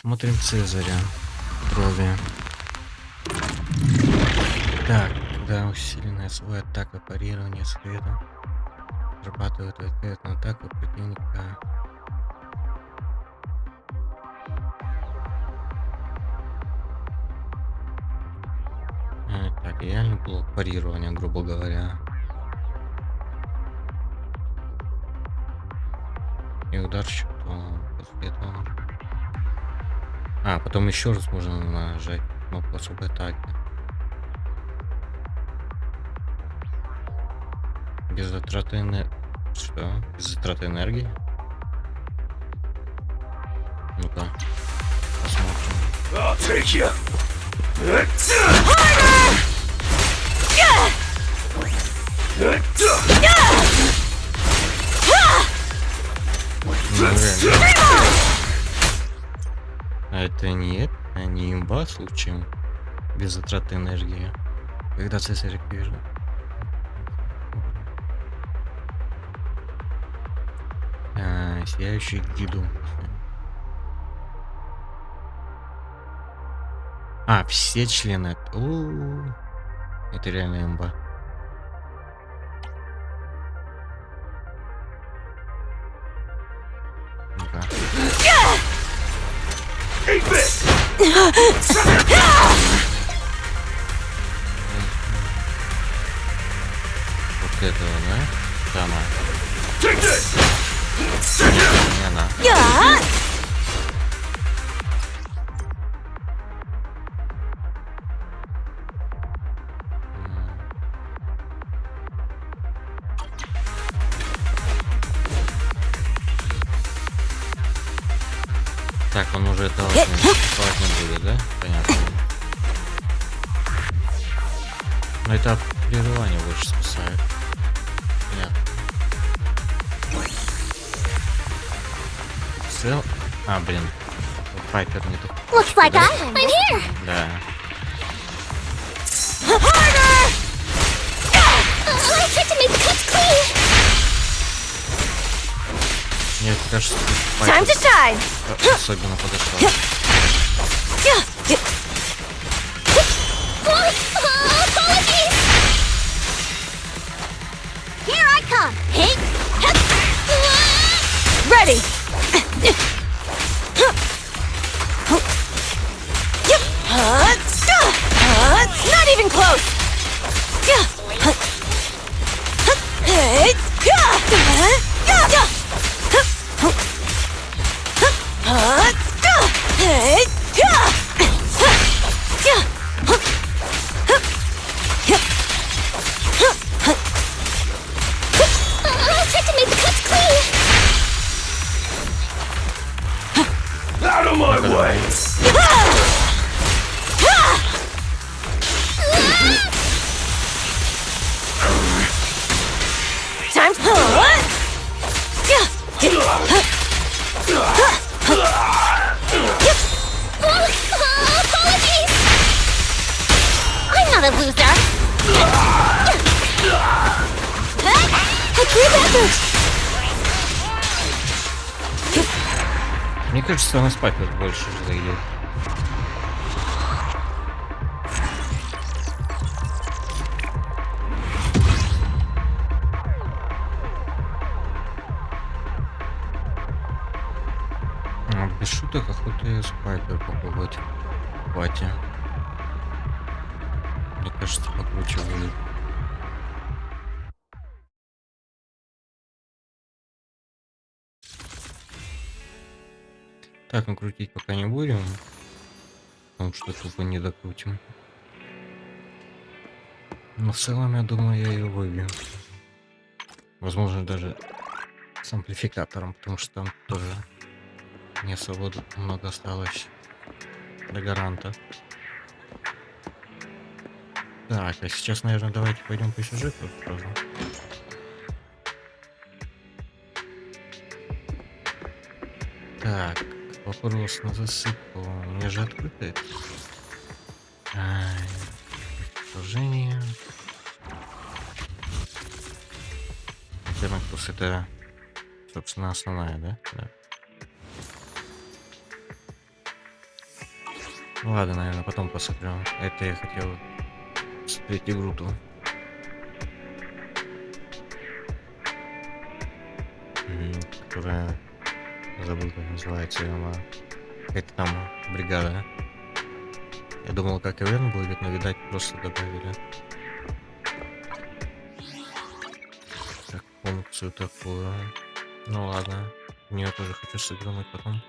Смотрим Цезаря. Крови. Так, когда усиленная свой атака, парирование света срабатывает в ответ на атаку противника. Так, реальный блок парирования, грубо говоря. И ударщик, то после этого. Потом еще раз можно нажать кнопку особой атаки. Без затраты энергии. Что? Без затраты энергии? Ну-ка, посмотрим. Это нет, не имба случаем. Без затраты энергии. Когда Цезарь пишет. Сияющий гиду. Все члены. Это реально имба. Ну-ка. Вот этого, да? Сама. Не она. Так, он уже это не будет, да? Понятно. Но это прерывание больше спасает. Понятно. Цел... блин. Пайпер не тут. Looks like I'm here. Да. Harder! I tried to make the cuts clean. Мне кажется, Time to shine. особенно подошел. Apologies. Here I come. Hey. Ready. Not even close. I'll try to make the cuts clean. Out of my way! Time to apologies. I'm not a loser. A group effort. Мне кажется, она спать вот больше зайдет. Без шуток, охота спайпер попробовать в пати. Мне кажется, покруче будет. Так, ну крутить пока не будем, потому что тупо не докрутим. Но в целом, я думаю, я ее выбью. Возможно, даже с амплификатором, потому что там тоже не особо много осталось до гаранта. Так, а сейчас, наверное, давайте пойдем по сюжету сразу. Так, вопрос на засыпку. У меня же открыто это. Продолжение. Терминус это, собственно, основная, да? Да. Ладно, наверное, потом посмотрю. Это я хотел смотреть игру-то. Которая... Забыл, как называется. Она... Какая-то там бригада. Я думал, как каверн будет, но, видать, просто добавили. Так, функцию такую. Ну ладно. В нее тоже хочу сыграть потом.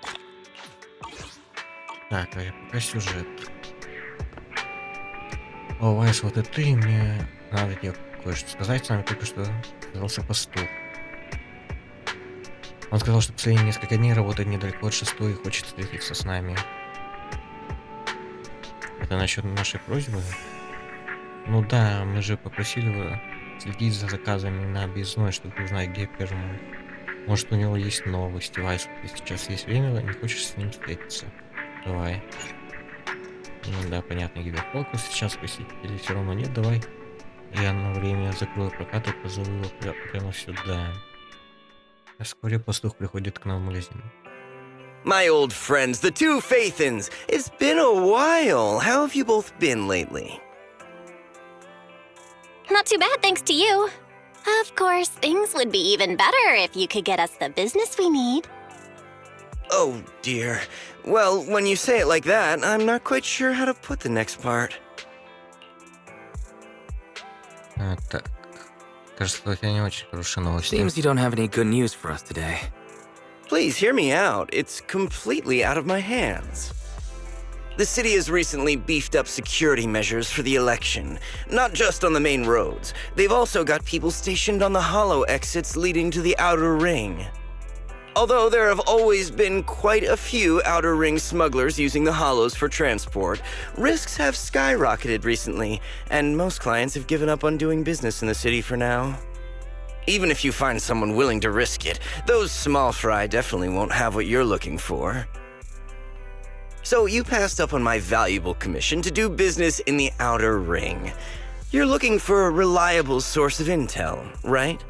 Так, а я пока сюжет. О, Вайс, вот и ты, мне надо тебе кое-что сказать. С вами только что оказался пастух. Он сказал, что последние несколько дней работает недалеко от 6-й и хочет встретиться с нами. Это насчет нашей просьбы? Ну да, мы же попросили его следить за заказами на Объездной, чтобы узнать, где первому. Может, у него есть новости. Вайс, если сейчас есть время, не хочешь с ним встретиться? Давай. Ну да, понятно, гиперфокус. Сейчас посетителей все равно нет, давай. Я на время закрою прокат и позову его прямо сюда. А вскоре пастух приходит к нам в магазин. My old friends, the two Faithins. It's been a while. How have you both been lately? Not too bad, thanks to you. Of course, things would be even better if you could get us the business we need. Oh, dear. Well, when you say it like that, I'm not quite sure how to put the next part. Так. Кажется, у тебя не очень хорошие новости. Seems you don't have any good news for us today. Please hear me out. It's completely out of my hands. The city has recently beefed up security measures for the election, not just on the main roads. They've also got people stationed on the hollow exits leading to the outer ring. Although there have always been quite a few outer ring smugglers using the hollows for transport, risks have skyrocketed recently, and most clients have given up on doing business in the city for now. Even if you find someone willing to risk it, those small fry definitely won't have what you're looking for. So you passed up on my valuable commission to do business in the outer ring. You're looking for a reliable source of intel, right?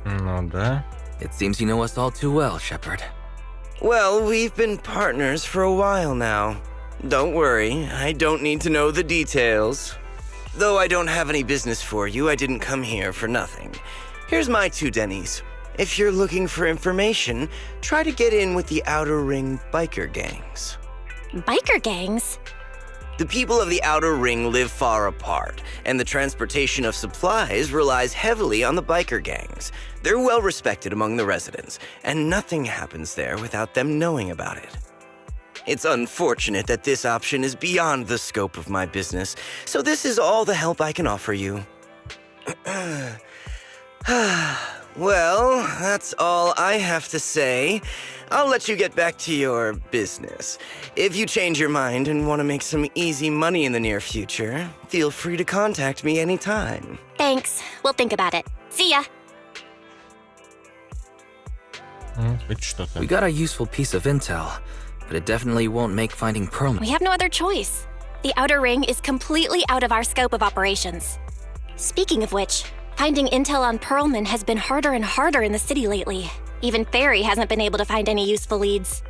Ну да. It seems you know us all too well, Shepard. Well, we've been partners for a while now. Don't worry, I don't need to know the details. Though I don't have any business for you, I didn't come here for nothing. Here's my 2 Denny's. If you're looking for information, try to get in with the Outer Ring biker gangs. Biker gangs? The people of the Outer Ring live far apart, and the transportation of supplies relies heavily on the biker gangs. They're well respected among the residents, and nothing happens there without them knowing about it. It's unfortunate that this option is beyond the scope of my business, so this is all the help I can offer you. Well, that's all I have to say. I'll let you get back to your business. If you change your mind and want to make some easy money in the near future, feel free to contact me anytime. Thanks. We'll think about it. See ya. Хоть что-то. We got a useful piece of intel, but it definitely won't make finding Perlman. We have no other choice. The Outer Ring is completely out of our scope of operations. Speaking of which, finding intel on Perlman has been harder and harder in the city lately. Even Fairy hasn't been able to find any useful leads.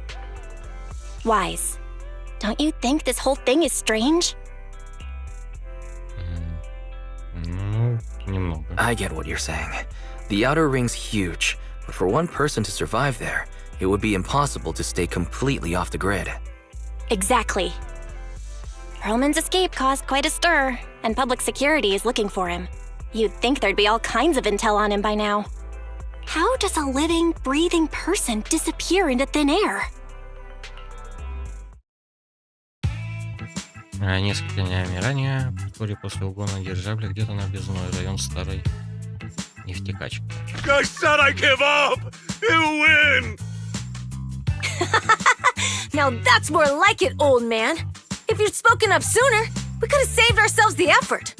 Wise, don't you think this whole thing is strange? Ну, немного. I get what you're saying. The Outer Ring's huge, but for one person to survive there, it would be impossible to stay completely off the grid. Exactly. Perlman's escape caused quite a stir, and public security is looking for him. You'd think there'd be all kinds of intel on him by now. How does a living, breathing person disappear into thin air? Несколько днями ранее, вскоре после угона дирижабля где-то на Объездной, район старой нефтекачки. I said I give up! You win! Now that's more like it, old man. If you'd spoken up sooner, we could have saved ourselves the effort.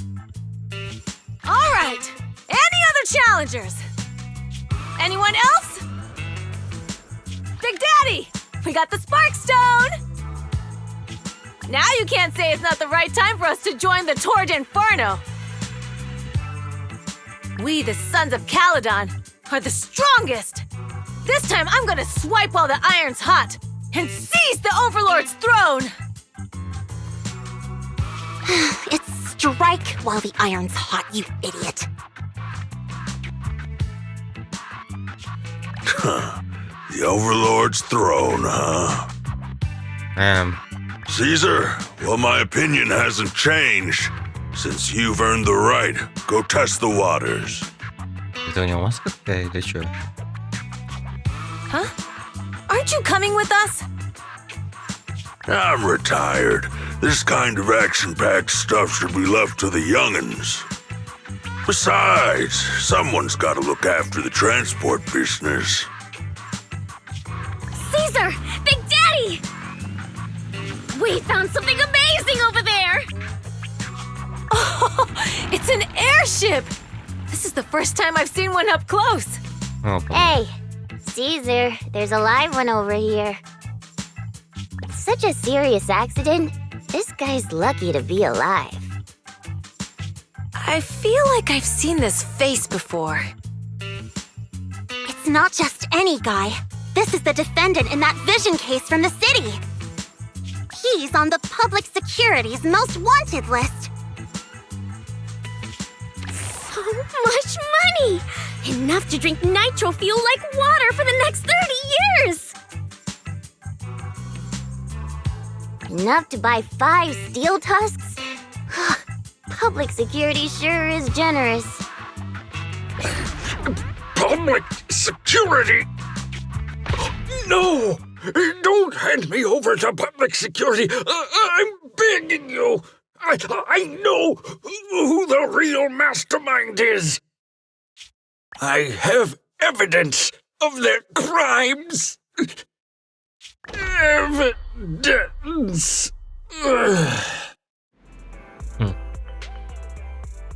All right, any other challengers? Anyone else? Big Daddy, we got the Spark Stone! Now you can't say it's not the right time for us to join the Torrid Inferno. We, the Sons of Caledon, are the strongest. This time I'm gonna swipe while the iron's hot. and seize the Overlord's throne! It's strike while the iron's hot, you idiot. The Overlord's throne, huh? Caesar, well, my opinion hasn't changed. Since you've earned the right, go test the waters. Это у него маска такая или чё? Huh? Aren't you coming with us? I'm retired. This kind of action-packed stuff should be left to the young'uns. Besides, someone's got to look after the transport business. Caesar! Big Daddy! We found something amazing over there! Oh, it's an airship! This is the first time I've seen one up close. Hey, Caesar, there's a live one over here. It's such a serious accident. This guy's lucky to be alive. I feel like I've seen this face before. It's not just any guy. This is the defendant in that vision case from the city. He's on the public security's most wanted list. So much money! Enough to drink nitro fuel like water for the next 30 years! Enough to buy 5 steel tusks? Public security sure is generous. Public security? No! Don't hand me over to public security! I'm begging you! I know who the real mastermind is! I have evidence of their crimes! Evidence!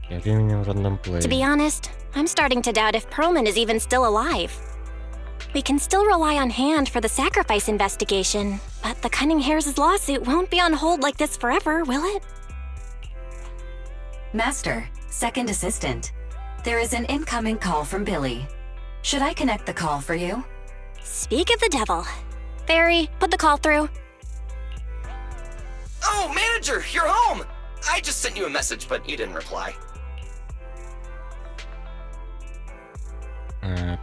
To be honest, I'm starting to doubt if Perlman is even still alive. We can still rely on Hand for the sacrifice investigation, but the Cunning Hares' lawsuit won't be on hold like this forever, will it? Master, second assistant. There is an incoming call from Billy. Should I connect the call for you? Speak of the devil. Fairy, put the call through. Oh, manager, you're home! I just sent you a message, but you didn't reply.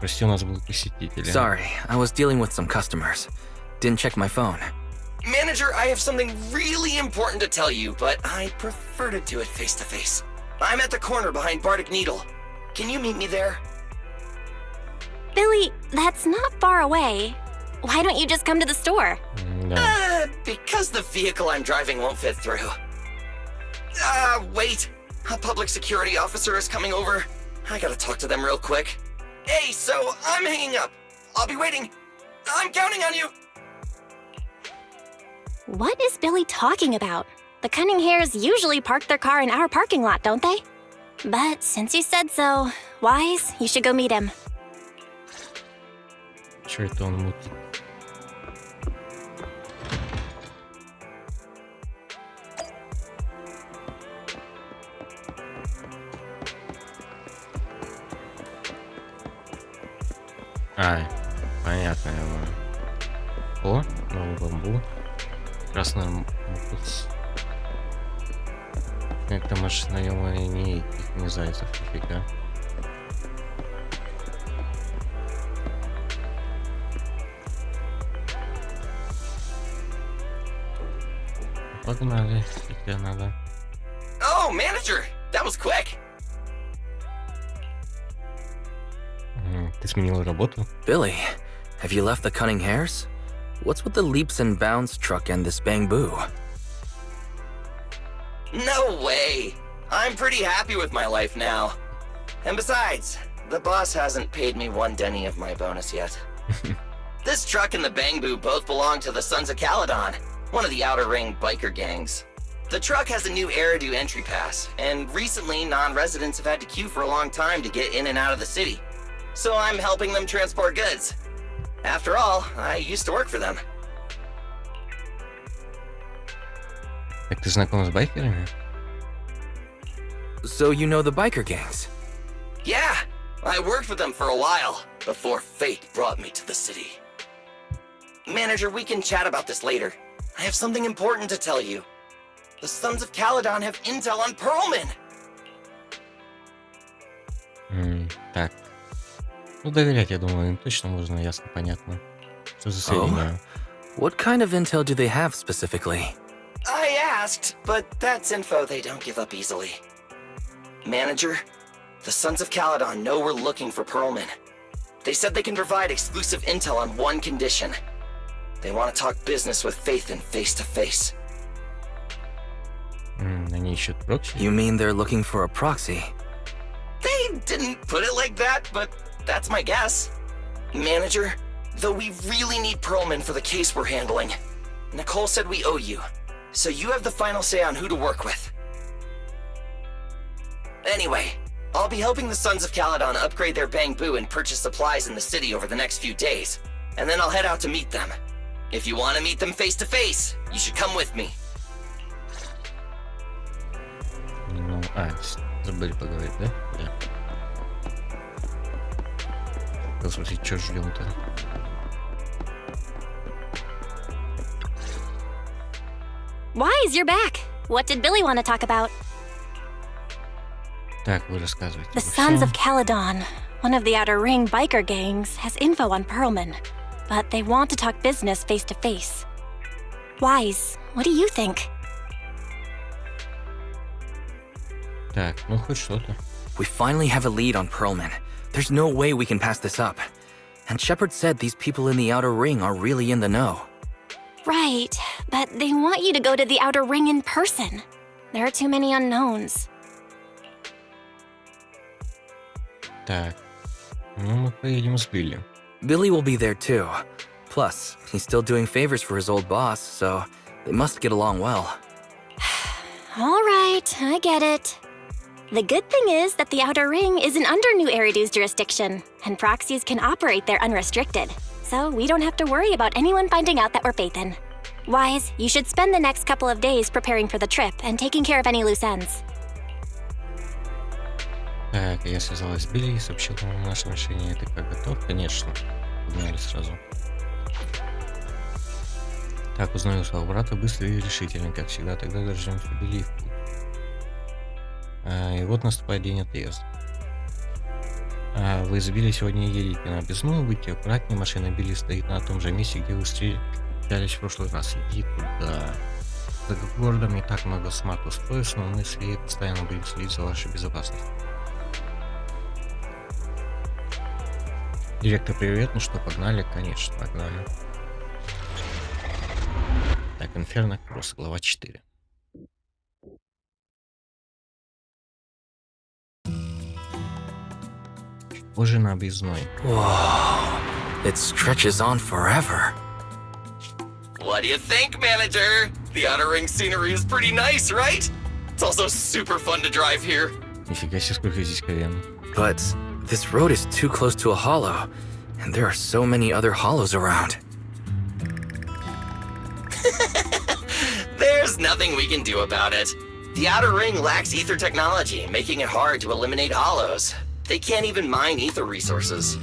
Прости, у нас был посетитель. Sorry, I was dealing with some customers. Didn't check my phone. Manager, I have something really important to tell you, but I prefer to do it face to face. I'm at the corner behind Bardic Needle. Can you meet me there? Billy, that's not far away. Why don't you just come to the store? Because the vehicle I'm driving won't fit through. Wait. A public security officer is coming over. I gotta talk to them real quick. Hey, so I'm hanging up. I'll be waiting. I'm counting on you. What is Billy talking about? The Cunning Hares usually park their car in our parking lot, don't they? But since you said so, Wise, you should go meet him. Чё это он мутит? Понятно. О, новый бамбу. Красный мукус. Как-то машина его не зайцев, нифига. Погнали, тебе надо. Oh, manager, that was quick. Ты сменил работу? Billy, have you left the Cunning Hares? What's with the leaps and bounds truck and this bamboo? No way. I'm pretty happy with my life now. And besides, the boss hasn't paid me 1 denny of my bonus yet. This truck and the bamboo both belong to the Sons of Caledon, one of the Outer Ring biker gangs. The truck has a new Eridu entry pass, and recently non-residents have had to queue for a long time to get in and out of the city. So I'm helping them transport goods. After all, I used to work for them. Так ты знаком с байкерами? So you know the biker gangs? Yeah, I worked with them for a while, before fate brought me to the city. Manager, we can chat about this later. I have something important to tell you. The Sons of Caledon have intel on Pearlman. Так. Ну, доверять, я думаю, им точно можно, ясно, понятно. Что за сведения? What kind of intel do they have specifically? I asked, but that's info they don't give up easily. Manager, the Sons of Caledon know we're looking for Pearlman. They said they can provide exclusive intel on one condition. They want to talk business with Phaethon face to face. Они ищут прокси? You mean they're looking for a proxy? They didn't put it like that, but that's my guess. Manager, though we really need Pearlman for the case we're handling, Nicole said we owe you, so you have the final say on who to work with. Anyway, I'll be helping the Sons of Caledon upgrade their bamboo and purchase supplies in the city over the next few days, and then I'll head out to meet them. If you want to meet them face to face, you should come with me. Ну, забыли поговорить, да? Да. Хотел спросить, что ждем-то? Wise, you're back. What did Billy want to talk about? Так, вы рассказывайте. The Sons of Caledon, one of the Outer Ring biker gangs, has info on Pearlman, but they want to talk business face to face. Wise, what do you think? Так, ну хоть что-то. We finally have a lead on Pearlman. There's no way we can pass this up. And Shepard said these people in the Outer Ring are really in the know. Right, but they want you to go to the Outer Ring in person. There are too many unknowns. Так, ну мы поедем с Билли. Billy will be there too. Plus, he's still doing favors for his old boss, so they must get along well. All right, I get it. The good thing is that the Outer Ring isn't under New Eridu's jurisdiction, and proxies can operate there unrestricted. So we don't have to worry about anyone finding out that we're Phaethon. Wise, you should spend the next couple of days preparing for the trip and taking care of any loose ends. Так, я связалась с Билли и сообщил ему о нашем решении. Ты как, готов? Конечно. Погнали сразу. Так, узнаю своего брата быстро и решительно, как всегда. Тогда дождемся Билли и в путь. И вот наступает день отъезда. Вы с Билли сегодня едете на Объездную, будьте аккуратнее, машина Билли стоит на том же месте, где вы встречались в прошлый раз. Иди туда. За городом не так много смарт-устройств, но мы с Ей постоянно будем следить за вашей безопасностью. Директор, привет, ну что, погнали? Конечно, погнали. Так, Инферно Кросс, глава 4. Позже на Объездной. Whoa, it stretches on forever. What do you think, Manager? The Outer Ring scenery is pretty nice, right? It's also super fun to drive here. Нифига себе, сколько здесь кавен. But this road is too close to a hollow, and there are so many other hollows around. There's nothing we can do about it. The Outer Ring lacks ether technology, making it hard to eliminate hollows. They can't even mine ether resources.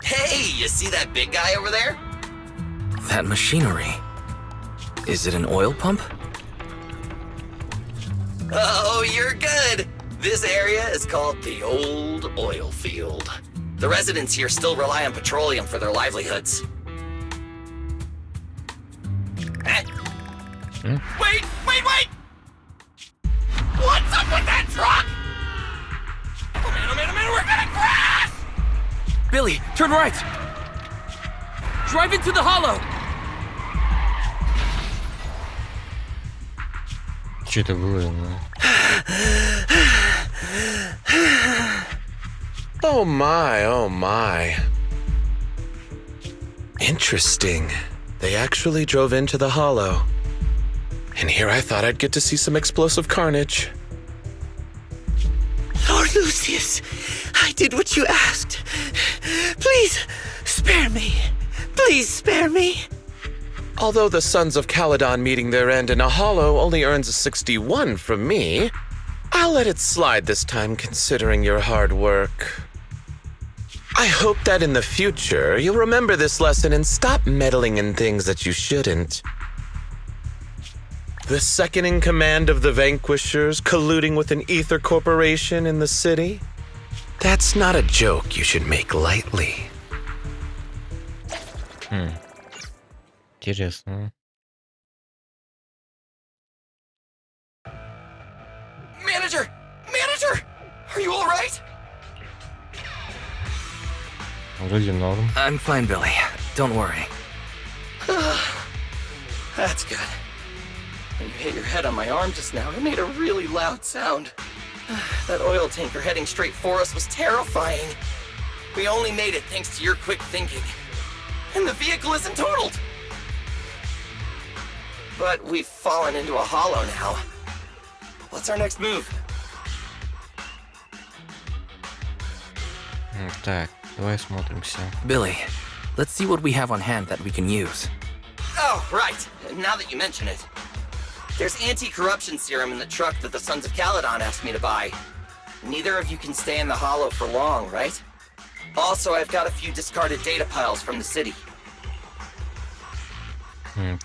Hey, you see that big guy over there? That machinery. Is it an oil pump? Oh, you're good. This area is called the Old Oil Field. The residents here still rely on petroleum for their livelihoods. Wait! What's up with that truck? Oh man, we're gonna crash! Billy, turn right! Drive into the hollow! Что это было? Oh my. Interesting. They actually drove into the hollow. And here I thought I'd get to see some explosive carnage. Lord Lucius, I did what you asked. Please, spare me. Please spare me. Although the Sons of Caledon meeting their end in a hollow only earns a 61 from me, I'll let it slide this time considering your hard work. I hope that in the future you'll remember this lesson and stop meddling in things that you shouldn't. The second in command of the Vanquishers colluding with an ether corporation in the city? That's not a joke you should make lightly. Интересно. Manager! Manager! Are you alright? Вроде норм. I'm fine, Billy. Don't worry. That's good. When you hit your head on my arm just now, it made a really loud sound. That oil tanker heading straight for us was terrifying. We only made it thanks to your quick thinking. And the vehicle isn't totaled! But we've fallen into a hollow now. What's our next move? Так, давай смотримся. Billy, let's see what we have on hand that we can use. Oh, right. Now that you mention it. There's anti-corruption serum in the truck that the Sons of Caledon asked me to buy. Neither of you can stay in the hollow for long, right? Also, I've got a few discarded data piles from the city.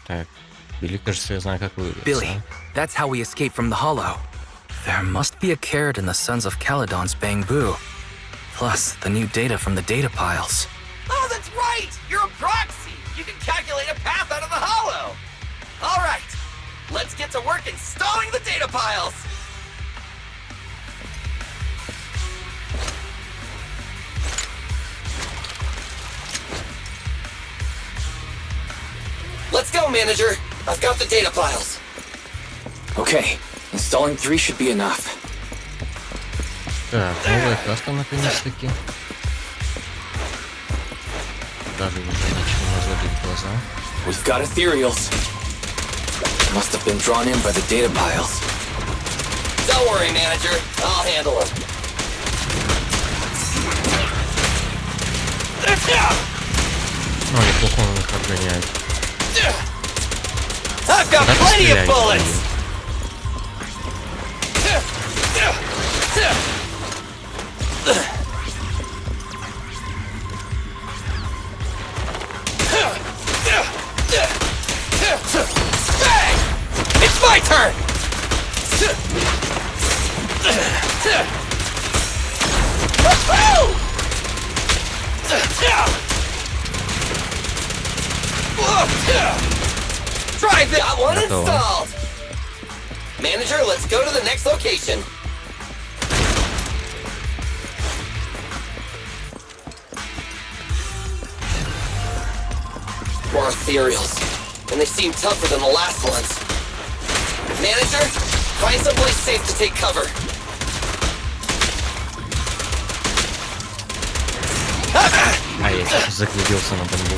Так, Билли, кажется, я знаю, как выбраться. Billy, that's how we escape from the hollow. There must be a carrot in the Sons of Caledon's bamboo. Plus, the new data from the data piles. Oh, that's right! You're a proxy! You can calculate a path out of the hollow! Alright, let's get to work installing the data piles! Let's go, manager! I've got the data piles. Okay, installing 3 should be enough. Так, новая каста наконец-таки. Даже уже начали разложить глаза. We've got ethereals. Must have been drawn in by the data piles. Don't worry, manager. I'll handle them. Ну, неплохо он их отгоняет. I've got Куда ты plenty of стреляешь, bullets! Bang! It's my turn! Try that one installed! Manager, let's go to the next location. More ethereals, and they seem tougher than the last ones. Manager, find someplace safe to take cover. А я сейчас загляделся на бомбу.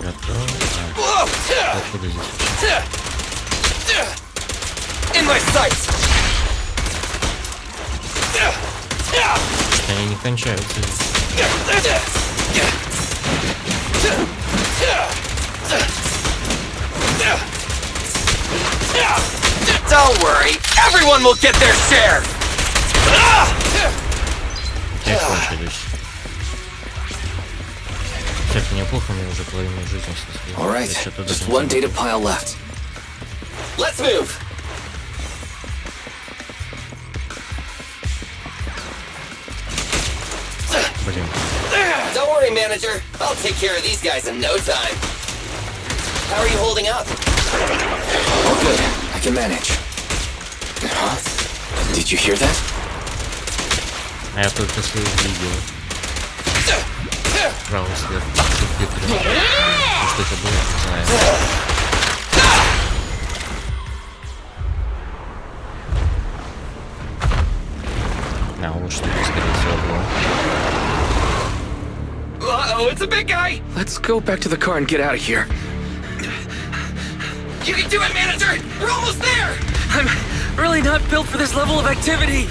Готово. Так, откуда здесь? In my sights! Они не кончаются. Don't worry, everyone will get their share! Те кончились. Кстати, неплохо, мне уже половину жизни снесли. Alright, Я что-то just даже one не data заметил. pile left. Let's move! Блин. Don't worry, manager. I'll take care of these guys in no time. How are you holding up? Oh, good. I can manage. Huh? Did you hear that? А я только что видел. Право сверху. Что это было, не знаю. А, вот что это, скорее всего, было. Uh-oh, it's a big guy! Let's go back to the car and get out of here. You can do it, manager! We're almost there! I'm really not built for this level of activity.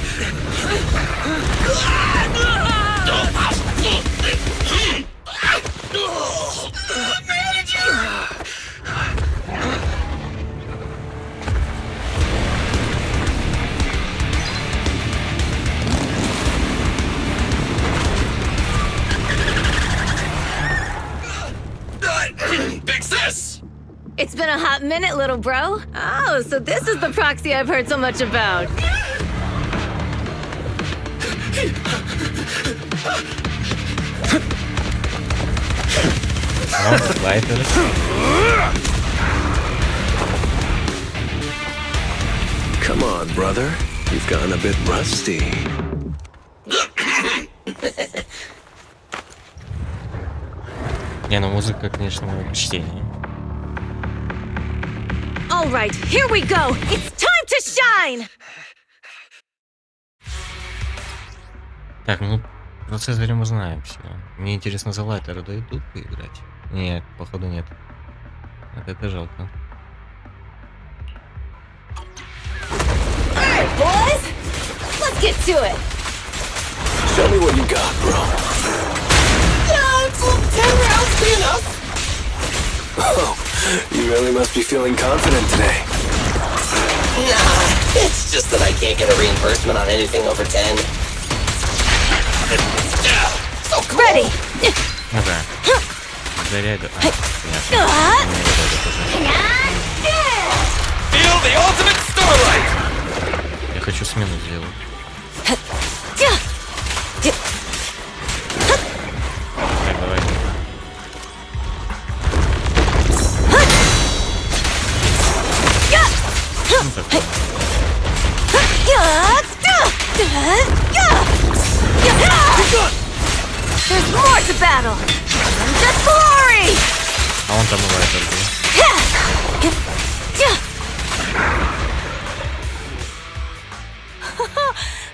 Manager! It's been a hot minute, little bro. Oh, so this is the proxy I've heard so much about. Come on, brother. You've gotten a bit rusty. Не, ну музыка, конечно, мое почтение. All right, here we go. It's time to shine. Так, ну про Цезаря мы знаем все. Мне интересно, за лайтера дойдут поиграть? Нет, походу нет. Это жалко. Alright, boys. Let's get to it. Show me what you got, bro. Yeah, will 10 rounds be enough? Oh, you really must be feeling confident today. Nah, it's just that I can't get a reimbursement on anything over 10. So cool. Ready. Ну да. Заряда. Feel the ultimate starlight. Я хочу смену сделать. Так, давай. There's more to battle. And the glory. А он там бывает только.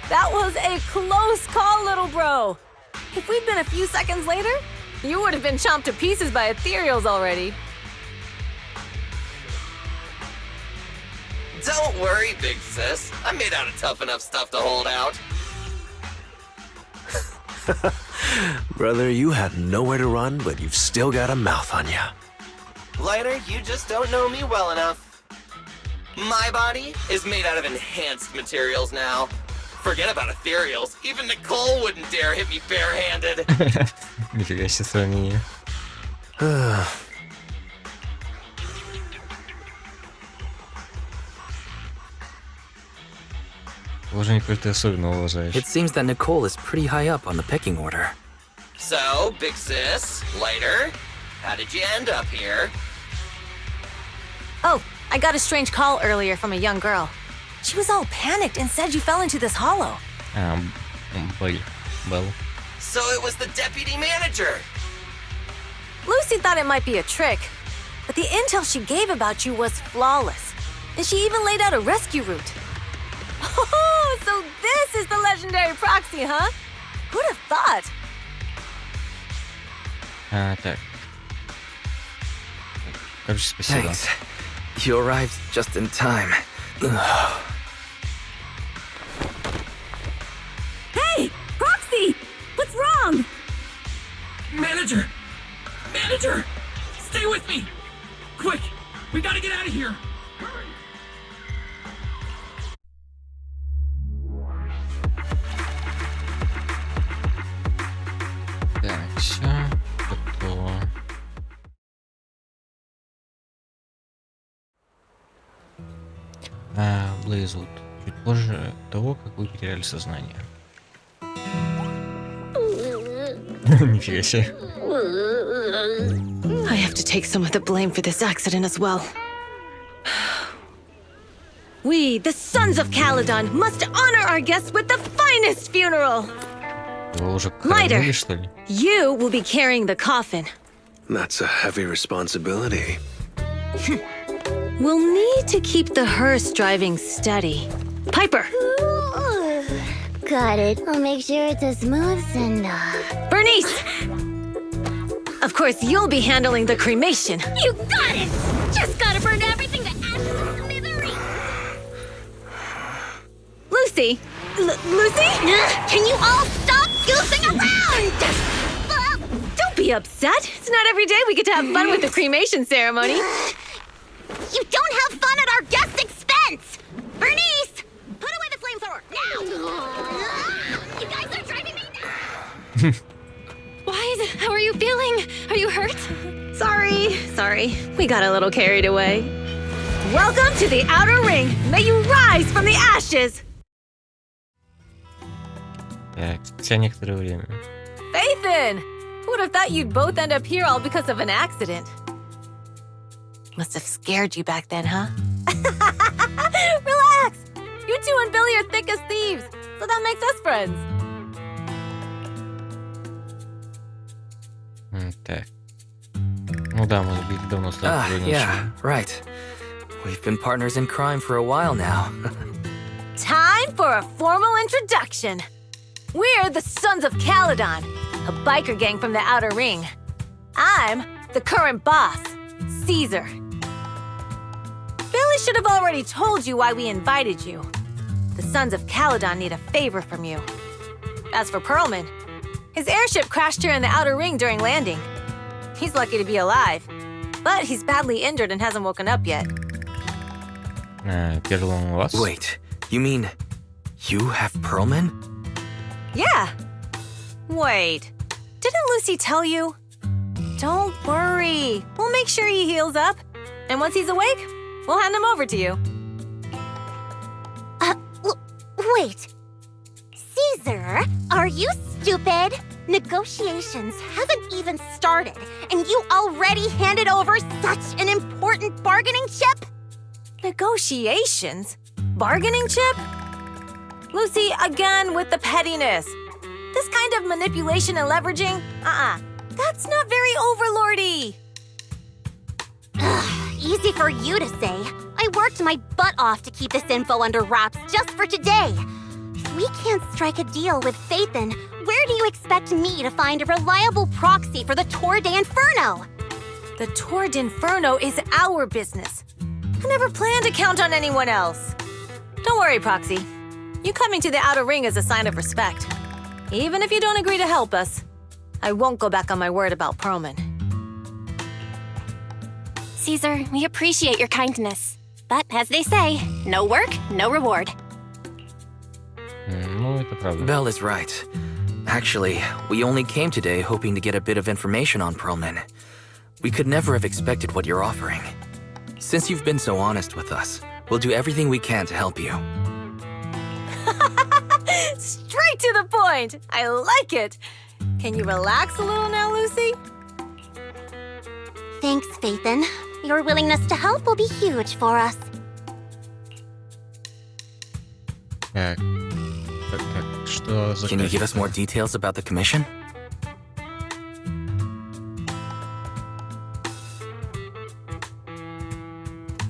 That was a close call, little bro. If we'd been a few seconds later, you would have been chomped to pieces by ethereals already. Don't worry, big sis. I'm made out of tough enough stuff to hold out. Brother, you had nowhere to run, but you've still got a mouth on ya. Lighter, you just don't know me well enough. My body is made out of enhanced materials now. Forget about ethereals. Even Nicole wouldn't dare hit me barehanded. Нифига себе сравнение. Уважение, коль ты особенно уважаешь. It seems that Nicole is pretty high up on the pecking order. So, big sis, Lighter, how did you end up here? Oh, I got a strange call earlier from a young girl. She was all panicked and said you fell into this hollow. Well. So it was the deputy manager. Lucy thought it might be a trick, but the intel she gave about you was flawless. And she even laid out a rescue route. Oh, so this is the legendary proxy, huh? Who'd have thought? Так. Короче, спасибо. Thanks. You arrived just in time. Hey, Proxy! What's wrong? Manager! Manager! Stay with me! Quick! We gotta get out of here! Так, все готово. Блейзвуд. Чуть позже того, как вы потеряли сознание. Нифига себе. I have to take some of the blame for this accident as well. We, the sons of Caledon, must honor our guests with the finest funeral. Вы уже Lighter, хоронили, что ли? you will be carrying the coffin. That's a heavy responsibility. We'll need to keep the hearse driving steady. Piper! Got it. I'll make sure it's a smooth send-off. Bernice! Of course, you'll be handling the cremation. You got it! Just gotta burn everything to ashes and smithereens! Lucy! Lucy? Can you all stop goofing around? Don't be upset. It's not every day we get to have fun with the cremation ceremony. You don't have fun at our guest expense! Bernice! Put away the flamethrower, now! You guys are driving me nuts! Why is it? How are you feeling? Are you hurt? Sorry. We got a little carried away. Welcome to the Outer Ring. May you rise from the ashes. Так, спустя некоторое время. Phaethon! Who would have thought you'd both end up here all because of an accident? Must have scared you back then, huh? Relax! You two and Billy are thick as thieves, so that makes us friends. Так. Ну да, мы их давно сталкивались. Yeah, right. We've been partners in crime for a while now. Time for a formal introduction. We're the Sons of Caledon, a biker gang from the Outer Ring. I'm the current boss, Caesar. Billy should have already told you why we invited you. The Sons of Caledon need a favor from you. As for Perlman, his airship crashed here in the Outer Ring during landing. He's lucky to be alive, but he's badly injured and hasn't woken up yet. Перелом у вас? Wait, you mean you have Perlman? Yeah. Wait, didn't Lucy tell you? Don't worry, we'll make sure he heals up. And once he's awake, we'll hand him over to you. Wait. Caesar, are you stupid? Negotiations haven't even started, and you already handed over such an important bargaining chip? Negotiations? Bargaining chip? Lucy, again with the pettiness. This kind of manipulation and leveraging? That's not very overlordy. Easy for you to say. I worked my butt off to keep this info under wraps just for today. If we can't strike a deal with Phaethon, where do you expect me to find a reliable proxy for the Tour d'Inferno? The Tour d'Inferno is our business. I never planned to count on anyone else. Don't worry, Proxy. You coming to the Outer Ring is a sign of respect. Even if you don't agree to help us, I won't go back on my word about Perlman. Caesar, we appreciate your kindness. But as they say, no work, no reward. Ну, это правда. Belle is right. Actually, we only came today hoping to get a bit of information on Perlman. We could never have expected what you're offering. Since you've been so honest with us, we'll do everything we can to help you. Straight to the point! I like it! Can you relax a little now, Lucy? Thanks, Phaethon. Your willingness to help will be huge for us. Так, что за... Can you give us more details about the commission?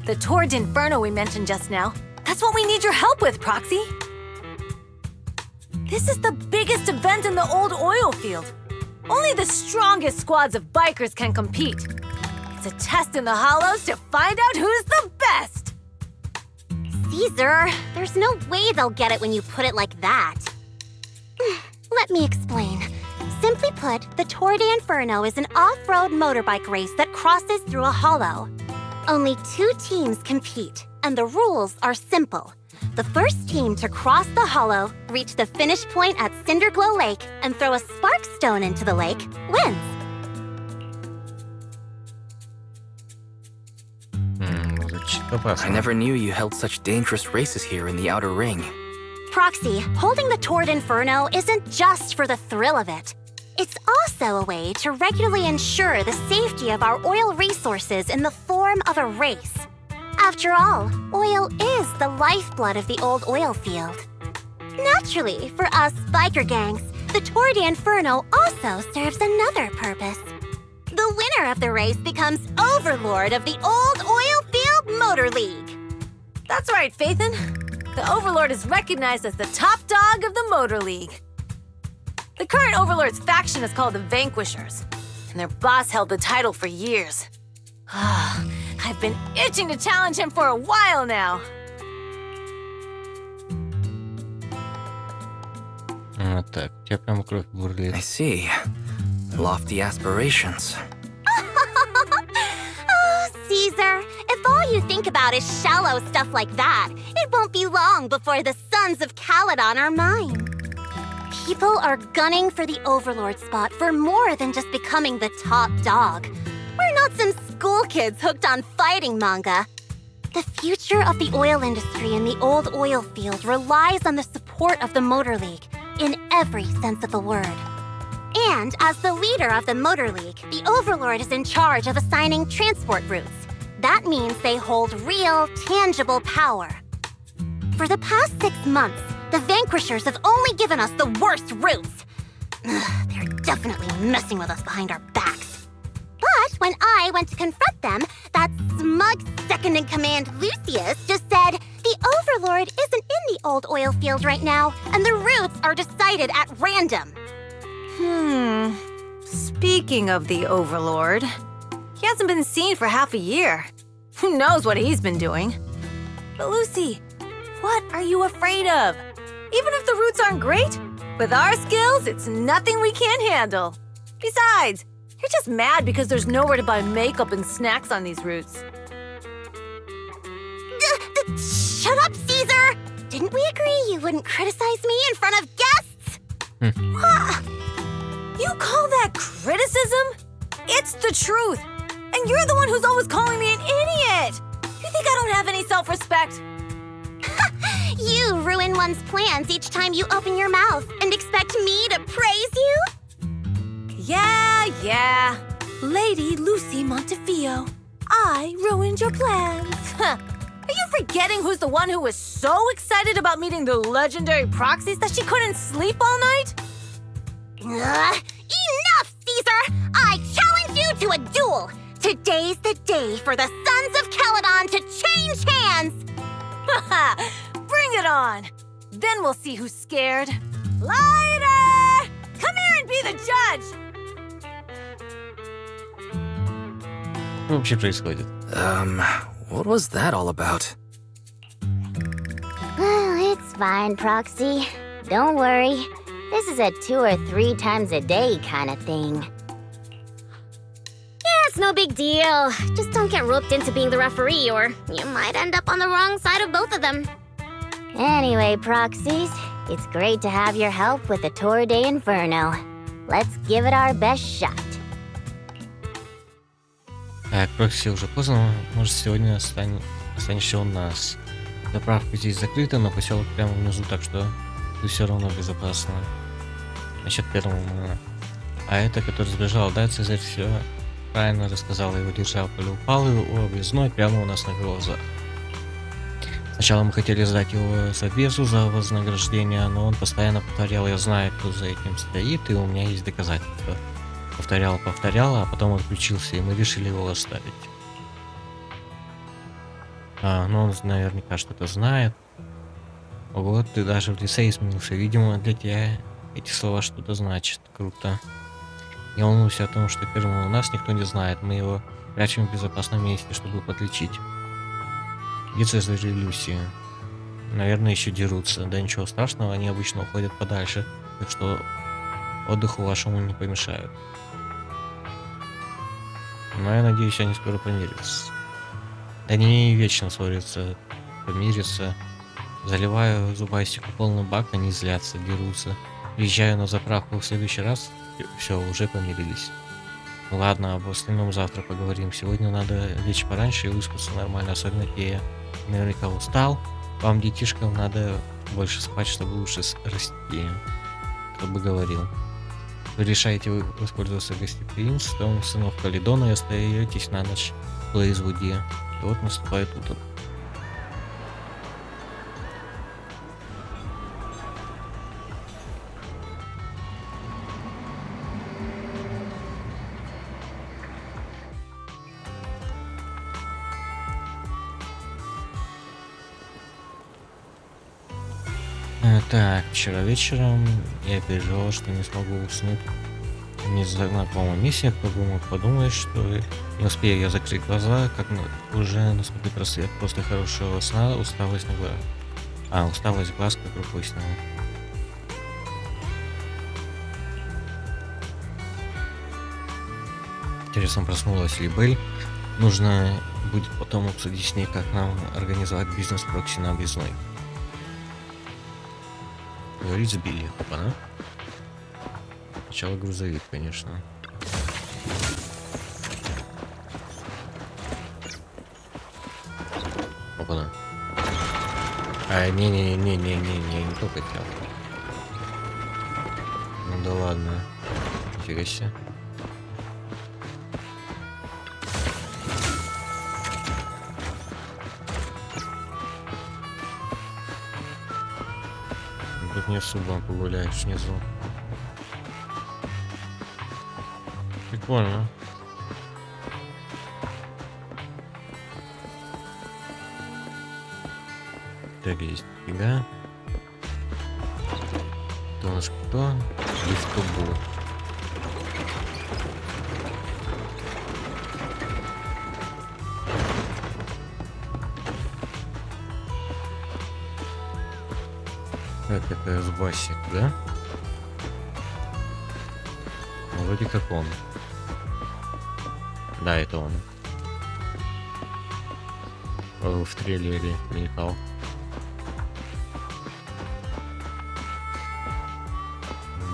The Tour d'Inferno we mentioned just now. That's what we need your help with, Proxy. This is the biggest event in the old oil field. Only the strongest squads of bikers can compete. It's a test in the hollows to find out who's the best. Caesar, there's no way they'll get it when you put it like that. Let me explain. Simply put, the Tour d'Inferno is an off-road motorbike race that crosses through a hollow. Only 2 teams compete, and the rules are simple. The first team to cross the hollow, reach the finish point at Cinderglow Lake, and throw a spark stone into the lake, wins. I never knew you held such dangerous races here in the Outer Ring. Proxy, holding the Tour d'Inferno isn't just for the thrill of it. It's also a way to regularly ensure the safety of our oil resources in the form of a race. After all, oil is the lifeblood of the old oil field. Naturally, for us biker gangs, the Tour d'Inferno also serves another purpose. The winner of the race becomes overlord of the old oil field motor league. That's right, Phaethon. The overlord is recognized as the top dog of the motor league. The current overlord's faction is called the Vanquishers, and their boss held the title for years. I've been itching to challenge him for a while now. Так, у тебя прямо кровь бурлит. I see. Lofty aspirations. Oh, Caesar, if all you think about is shallow stuff like that, it won't be long before the Sons of Caledon are mine. People are gunning for the Overlord spot for more than just becoming the top dog. We're not some school kids hooked on fighting manga. The future of the oil industry in the old oil field relies on the support of the Motor League in every sense of the word. And as the leader of the Motor League, the Overlord is in charge of assigning transport routes. That means they hold real, tangible power. For the past 6 months, the Vanquishers have only given us the worst routes. They're definitely messing with us behind our backs. But when I went to confront them, that smug second-in-command Lucius just said the Overlord isn't in the old oil field right now, and the routes are decided at random. Speaking of the Overlord, he hasn't been seen for half a year. Who knows what he's been doing? But Lucy, what are you afraid of? Even if the routes aren't great, with our skills, it's nothing we can't handle. Besides, you're just mad because there's nowhere to buy makeup and snacks on these routes. Shut up, Caesar! Didn't we agree you wouldn't criticize me in front of guests? You call that criticism? It's the truth. And you're the one who's always calling me an idiot. You think I don't have any self-respect? You ruin one's plans each time you open your mouth and expect me to praise you? Yeah. Lady Lucy Montefiore, I ruined your plans. Are you forgetting who's the one who was so excited about meeting the legendary proxies that she couldn't sleep all night? Enough, Caesar! I challenge you to a duel! Today's the day for the Sons of Caledon to change hands! Bring it on! Then we'll see who's scared. Lighter! Come here and be the judge! Что вообще происходит? What was that all about? It's fine, Proxy. Don't worry. This is a 2 or 3 times a day kind of thing. Yeah, it's no big deal. Just don't get roped into being the referee or you might end up on the wrong side of both of them. Anyway, Proxies, it's great to have your help with the Tour de Inferno. Let's give it our best shot. Так, Прокси уже поздно. Может, сегодня останешься у нас. Заправка здесь закрыта, но поселок прямо внизу, так что ты все равно безопасно. Насчет первого мана. А это, который сбежал, да, Цезарь все правильно рассказал. Его держал полеупалы у Объездной прямо у нас на глазах. Сначала мы хотели сдать его Собесу за вознаграждение, но он постоянно повторял: я знаю, кто за этим стоит, и у меня есть доказательства. Повторял, а потом отключился, и мы решили его оставить. Ну он наверняка что-то знает. Вот, ты даже в лице изменился. Видимо, для тебя эти слова что-то значат. Круто. Не волнуйся о том, что первым у нас никто не знает. Мы его прячем в безопасном месте, чтобы подлечить. Где Цезарь и Люси? Наверное, еще дерутся. Да ничего страшного, они обычно уходят подальше. Так что отдыху вашему не помешают. Но я надеюсь, они скоро помирятся. Да они вечно ссорятся, помирятся. Заливаю зубастику полный бак, они злятся, дерутся. Приезжаю на заправку в следующий раз, все, уже помирились. Ладно, об остальном завтра поговорим. Сегодня надо лечь пораньше и выспаться нормально, особенно Пея. Наверняка устал. Вам, детишкам, надо больше спать, чтобы лучше расти. Кто бы говорил. Вы решаете воспользоваться гостеприимством сынов Каледона и остаетесь на ночь в Блейзвуде. И вот наступает утро. Так, вчера вечером я переживал, что не смогу уснуть в незнакомом месте. Кто бы мог подумать, что не успею я закрыть глаза, как уже наступит рассвет. После хорошего сна усталость усталость глаз как рукой сняла. Интересно, проснулась ли Белль. Нужно будет потом обсудить с ней, как нам организовать бизнес-прокси на Объездной. Говорить за Билли. Опа-на. Сначала грузовик, конечно. Не только тело. Ну да ладно. Нифига себе. Тут не особо погуляешь внизу. Прикольно. Так, есть фига. Кто у нас кто? Лифтобу. Так, это сбасик, да? Ну, вроде как он. Да, это он. В трейлере мелькал.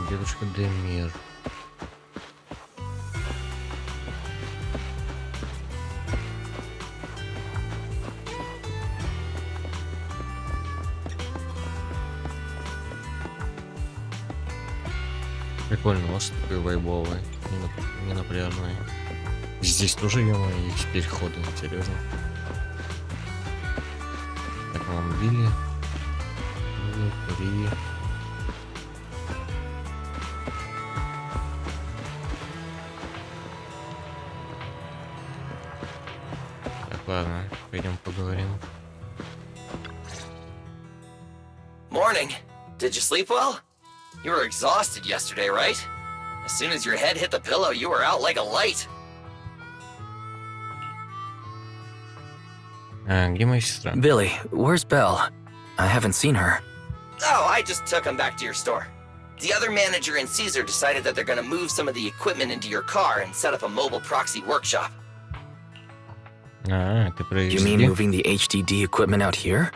Дедушка Демир. Прикольно, мост такой вайбовый, не напряжный. Здесь тоже есть переходы, интересно. Так, мы били. Три. Так, ладно, пойдем поговорим. Morning. Did you sleep well? You were exhausted yesterday, right? As soon as your head hit the pillow, you were out like a light. Где моя сестра? Billy, where's Belle? I haven't seen her. Oh, I just took him back to your store. The other manager and Caesar decided that they're gonna move some of the equipment into your car and set up a mobile proxy workshop. Ты про You mean moving the HDD equipment out here?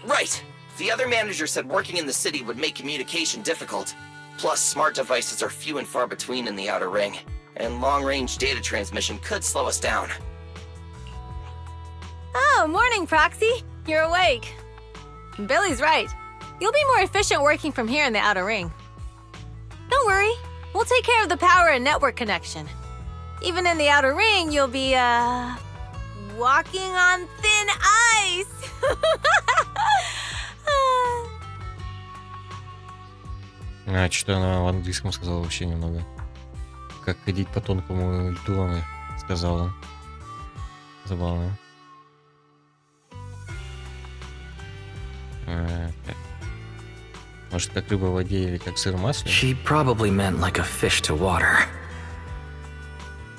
Right. The other manager said working in the city would make communication difficult. Plus, smart devices are few and far between in the Outer Ring, and long-range data transmission could slow us down. Oh, morning, Proxy. You're awake. Billy's right. You'll be more efficient working from here in the Outer Ring. Don't worry. We'll take care of the power and network connection. Even in the Outer Ring, you'll be, walking on thin ice. Что она в английском сказала вообще немного. Как ходить по тонкому льду, она сказала. Забавно. Может, как рыба в воде или как сыр в масле? She probably meant like a fish to water.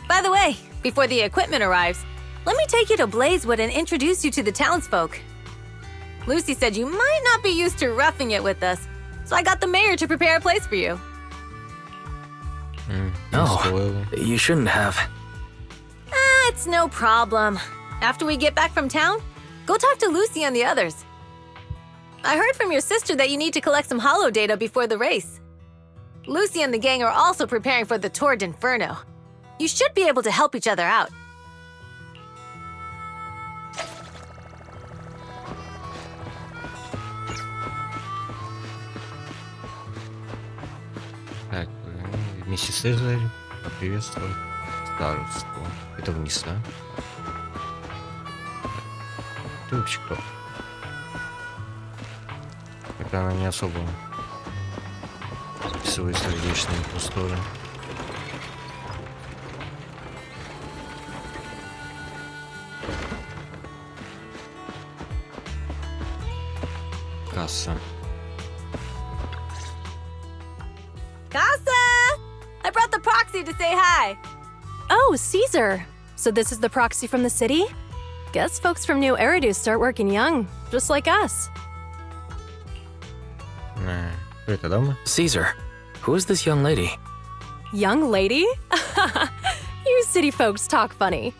By the way, before the equipment arrives, let me take you to Blazewood and introduce you to the townsfolk. Lucy said you might not be used to roughing it with us, so I got the mayor to prepare a place for you. Oh, you shouldn't have. It's no problem. After we get back from town, go talk to Lucy and the others. I heard from your sister that you need to collect some holo data before the race. Lucy and the gang are also preparing for the Tour d'Inferno. You should be able to help each other out. Так, миссис Цезарь, поприветствовать староство. Это вниз, да? Ты вообще кто? Это она не особо описывает сердечные просторы. Касса. Casa! I brought the proxy to say hi. Oh, Caesar. So this is the proxy from the city? Guess folks from New Eridu start working young, just like us. Это дама? Caesar, who is this young lady? Young lady? You city folks talk funny.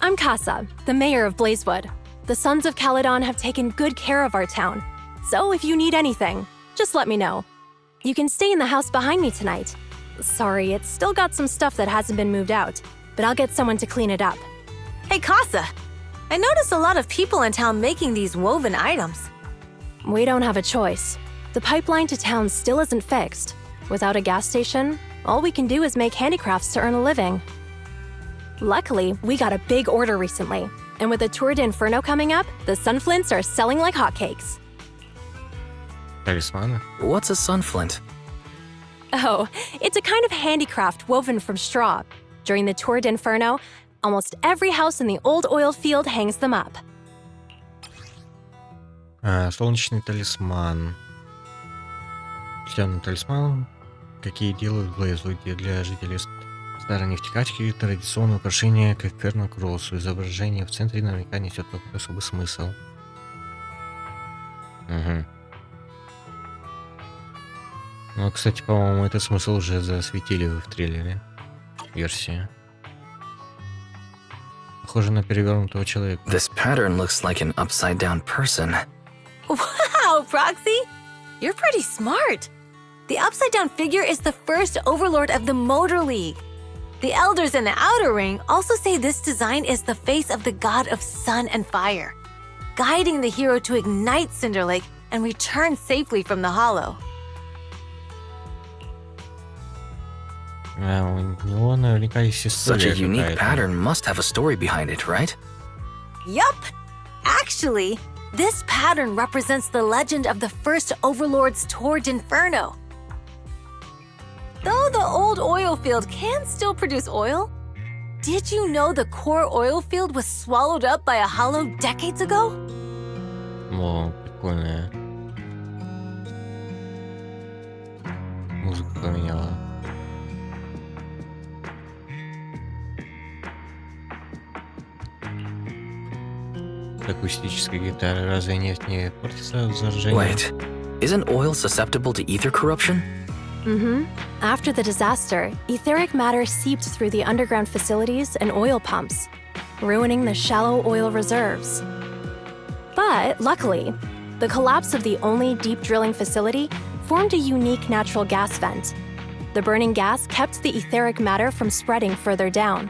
I'm Casa, the mayor of Blazewood. The Sons of Caledon have taken good care of our town. So if you need anything, just let me know. You can stay in the house behind me tonight. Sorry, it's still got some stuff that hasn't been moved out, but I'll get someone to clean it up. Hey, Casa. I noticed a lot of people in town making these woven items. we don't have a choice. The pipeline to town still isn't fixed. Without a gas station, all we can do is make handicrafts to earn a living. Luckily, we got a big order recently, and with the Tour d'Inferno coming up, the sunflints are selling like hotcakes. Талисманы? What's a sunflint? Oh, it's a kind of handicraft woven from straw. During the Tour d'Inferno, almost every house in the old oil field hangs them up. Солнечный талисман. Зеленый талисман. Какие делают в Блейзвуде для жителей старой нефтекачки традиционное украшение каверна кроссу. Изображение в центре наверняка несет какой-то особый смысл. Угу. Ну, кстати, по-моему, этот смысл уже засветили в трейлере. Версии. Похоже на перевернутого человека. This pattern looks like an upside-down person. Wow, Proxy! You're pretty smart. The upside-down figure is the first overlord of the Motor League. The elders in the Outer Ring also say this design is the face of the god of sun and fire, guiding the hero to ignite Cinder Lake and return safely from the Hollow. У него наверняка есть история. Such a unique pattern must have a story behind it, right? Yup! Actually, this pattern represents the legend of the first Overlord's Tour d'Inferno. Though the old oil field can still produce oil, did you know the core oil field was swallowed up by a hollow decades ago? О, прикольная. Музыку поменяла. Акустической гитары. Разве нефть не портится от заражения? Wait, isn't oil susceptible to ether corruption? Mm-hmm. After the disaster, etheric matter seeped through the underground facilities and oil pumps, ruining the shallow oil reserves. But luckily, the collapse of the only deep drilling facility formed a unique natural gas vent. The burning gas kept the etheric matter from spreading further down.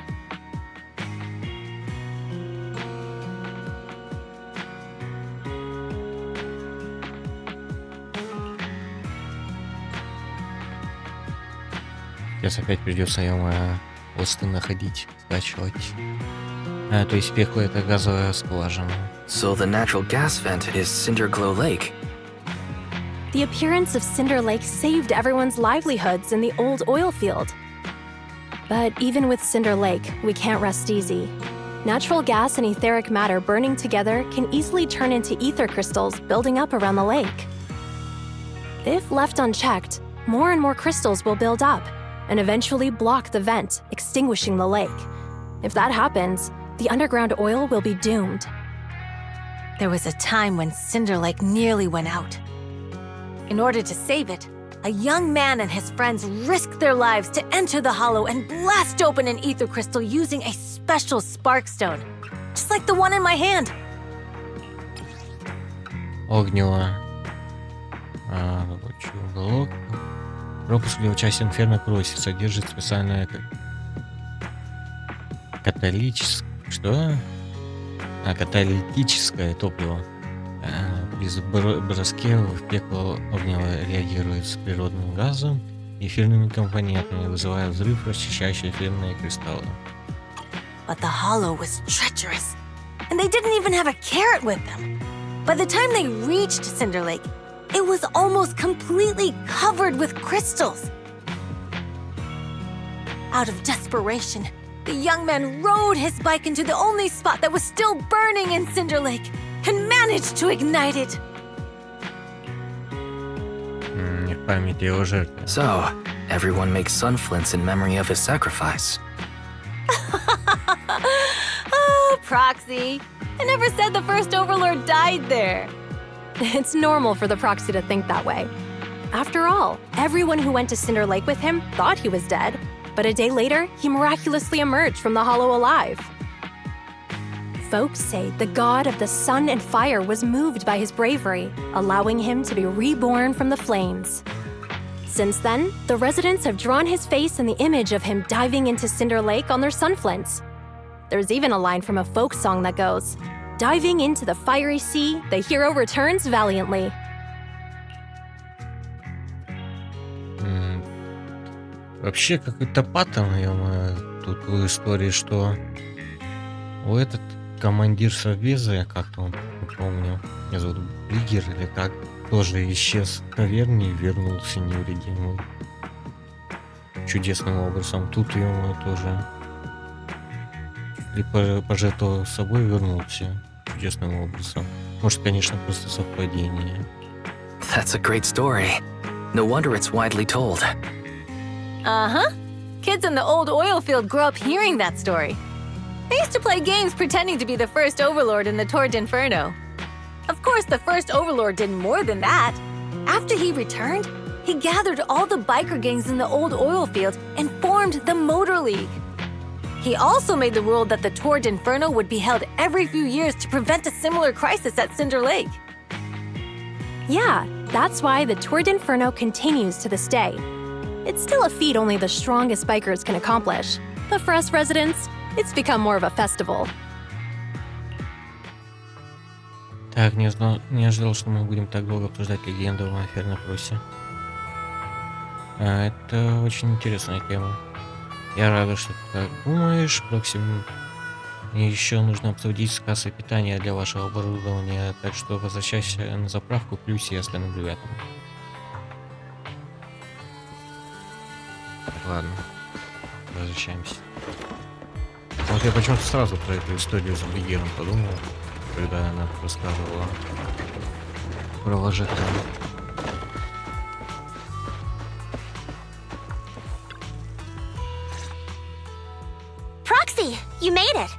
Сейчас опять придется осты находить, скачивать. То есть пекло — это газовая скважина. So the natural gas vent is Cinder Glow Lake. The appearance of Cinder Lake saved everyone's livelihoods in the old oil field. But even with Cinder Lake, we can't rest easy. Natural gas and etheric matter burning together can easily turn into ether crystals building up around the lake. If left unchecked, more and more crystals will build up and eventually block the vent, extinguishing the lake. If that happens, the underground oil will be doomed. There was a time when Cinder Lake nearly went out. In order to save it, a young man and his friends risked their lives to enter the hollow and blast open an ether crystal using a special spark stone, just like the one in my hand. Огнево. Рабочий уголок. Пропуск для участия в Инферно Кроссе содержит специальное каталитическое топливо. При броске в пекло огнево реагирует с природным газом и эфирными компонентами, вызывая взрыв, расчищающий эфирные кристаллы. But the hollow was treacherous, and they didn't even have a carrot with them. By the time they reached Cinder Lake, it was almost completely covered with crystals. Out of desperation, the young man rode his bike into the only spot that was still burning in Cinder Lake and managed to ignite it. Не в память его жертвы. So, everyone makes sunflints in memory of his sacrifice. Oh, Proxy. I never said the first Overlord died there. It's normal for the proxy to think that way. After all, everyone who went to Cinder Lake with him thought he was dead, but a day later, he miraculously emerged from the hollow alive. Folks say the god of the sun and fire was moved by his bravery, allowing him to be reborn from the flames. Since then, the residents have drawn his face and the image of him diving into Cinder Lake on their sunflints. There's even a line from a folk song that goes, Diving into the fiery sea, the hero returns valiantly. Вообще какой-то паттерн, тут в истории, что у этот командир Совбеза, как-то он, не помню, меня зовут Лигер или как, тоже исчез в каверне и вернулся невредимый. Чудесным образом. Тут ему тоже пожертвовал собой и вернулся чудесным образом. Может, конечно, просто совпадение. That's a great story. No wonder it's widely told. Uh-huh. Kids in the old oil field grew up hearing that story. They used to play games pretending to be the first overlord in the Torrid Inferno. Of course, the first overlord did more than that. After he returned, he gathered all the biker gangs in the old oil field and formed the Motor League. He also made the rule that the Torrid Inferno would be held every few years to prevent a similar crisis at Cinder Lake. Yeah, that's why the Torrid Inferno continues to this day. It's still a feat only the strongest bikers can accomplish, but for us residents, it's become more of a festival. Так, не ожидал, что мы будем так долго обсуждать легенду о Фернапросе. Это очень интересная тема. Я рада, что ты так думаешь, Прокси. Мне еще нужно обсудить с кассой питания для вашего оборудования, так что возвращайся на заправку, плюс я остану ребятам. Ладно, возвращаемся. Вот я почему-то сразу про эту историю с Лигером подумал, когда она рассказывала про вожака. Proxy, you made it.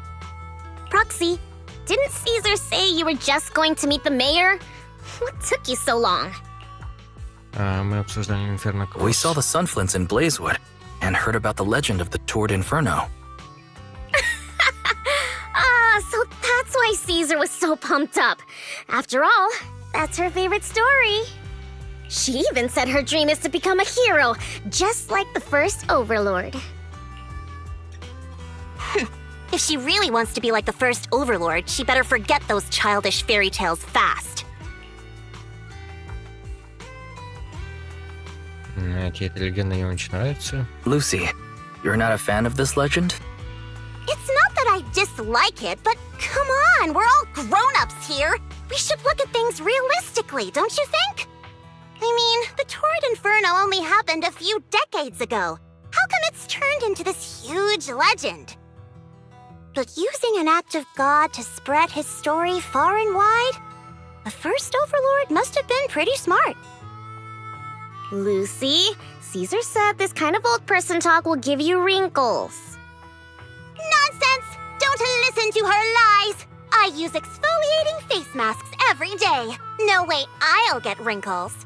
Proxy, didn't Caesar say you were just going to meet the mayor? What took you so long? Мы обсуждали Инферно Кросс. We saw the sunflints in Blazewood and heard about the legend of the Torrid Inferno. So that's why Caesar was so pumped up. After all, that's her favorite story. She even said her dream is to become a hero, just like the first overlord. If she really wants to be like the first overlord, she better forget those childish fairy tales fast. Тебе эта легенда не очень нравится? Lucy, you're not a fan of this legend? It's not that I dislike it, but come on, we're all grown-ups here. We should look at things realistically, don't you think? I mean, the Torrid Inferno only happened a few decades ago. How come it's turned into this huge legend? But using an act of God to spread his story far and wide? The first overlord must have been pretty smart. Lucy, Caesar said this kind of old person talk will give you wrinkles. Nonsense! Don't listen to her lies! I use exfoliating face masks every day. No way I'll get wrinkles.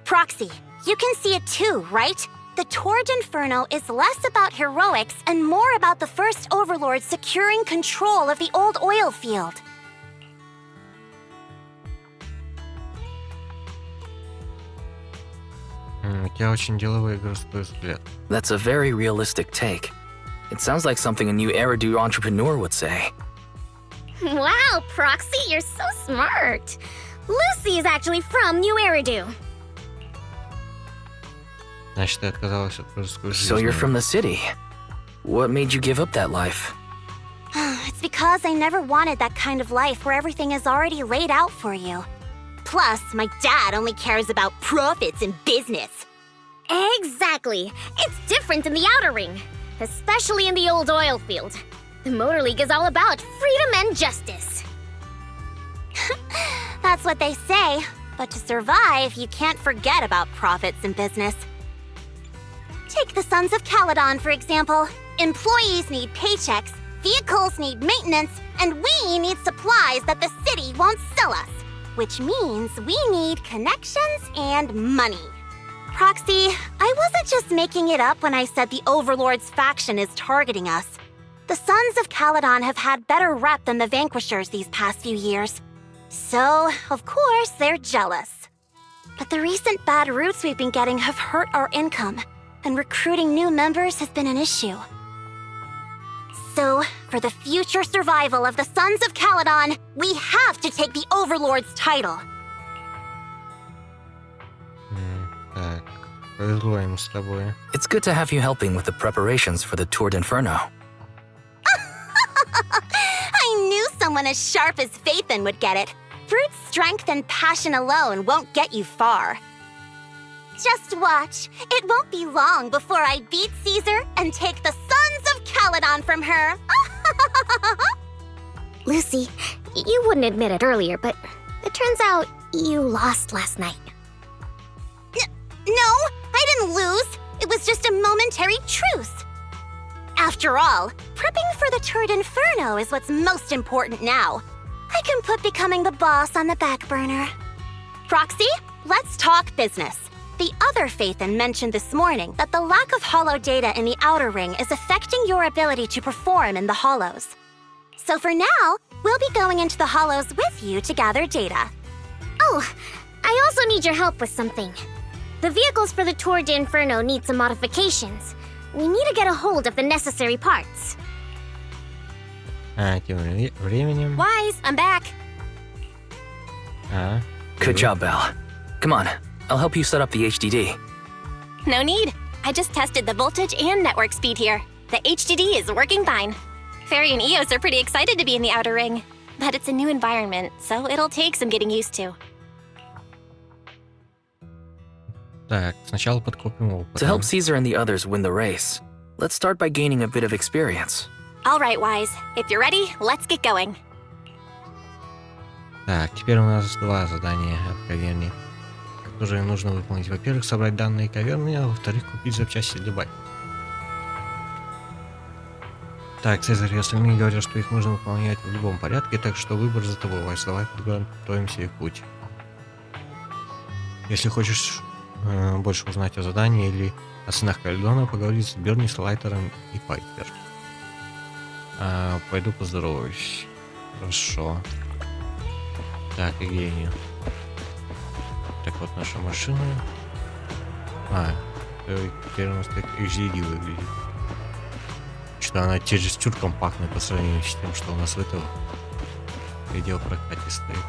Proxy, you can see it too, right? The Torrid Inferno is less about heroics and more about the first overlord securing control of the old oil field. У тебя очень деловой городской взгляд. That's a very realistic take. It sounds like something a new Eridu entrepreneur would say. Wow, Proxy, you're so smart. Lucy is actually from New Eridu. Значит, ты отказалась от городской жизни. So you're from the city. What made you give up that life? It's because I never wanted that kind of life where everything is already laid out for you. Plus, my dad only cares about profits and business. Exactly. It's different in the Outer Ring, especially in the old oil field. The Motor League is all about freedom and justice. That's what they say, but to survive, you can't forget about profits and business. Take the Sons of Caledon, for example. Employees need paychecks, vehicles need maintenance, and we need supplies that the city won't sell us. Which means we need connections and money. Proxy, I wasn't just making it up when I said the Overlord's faction is targeting us. The Sons of Caledon have had better rep than the Vanquishers these past few years. So, of course, they're jealous. But the recent bad routes we've been getting have hurt our income, and recruiting new members has been an issue. So, For the future survival of the Sons of Caledon, we have to take the Overlord's title. Так, повезло ему с тобой. It's good to have you helping with the preparations for the Tour d'Inferno. I knew someone as sharp as Phaethon would get it. Brute strength and passion alone won't get you far. Just watch. It won't be long before I beat Caesar and take the Sons of Caledon from her. Lucy, you wouldn't admit it earlier, but it turns out you lost last night. No, I didn't lose. It was just a momentary truce. After all, prepping for the Tour d'Inferno is what's most important now. I can put becoming the boss on the back burner. Proxy, let's talk business. The other Phaethon mentioned this morning that the lack of hollow data in the Outer Ring is affecting your ability to perform in the hollows. So for now, we'll be going into the hollows with you to gather data. Oh, I also need your help with something. The vehicles for the Tour d'Inferno need some modifications. We need to get a hold of the necessary parts. Тем временем... Wise, I'm back. Good job, Belle. Come on, I'll help you set up the HDD. No need. I just tested the voltage and network speed here. The HDD is working fine. Fairy and Eos are pretty excited to be in the Outer Ring. But it's a new environment, so it'll take some getting used to. Так, сначала подкопим опыт. To help Caesar and the others win the race, let's start by gaining a bit of experience. All right, Wise. If you're ready, let's get going. Так, теперь у нас два задания от каверни, которые нужно выполнить. Во-первых, собрать данные каверны, а во-вторых, купить запчасти для байка. Так, Цезарь и остальные говорят, что их нужно выполнять в любом порядке, так что выбор за тобой, Вайс. Давай подготовимся и в путь. Если хочешь больше узнать о задании или о сынах Каледона, поговори с Берни, Слайтером и Пайпер. Пойду поздороваюсь. Хорошо. Так, Евгений. Так, вот наша машина. Теперь у нас так HDD выглядит. Что она чересчур компактная по сравнению с тем, что у нас в этом видеопрокате стоит.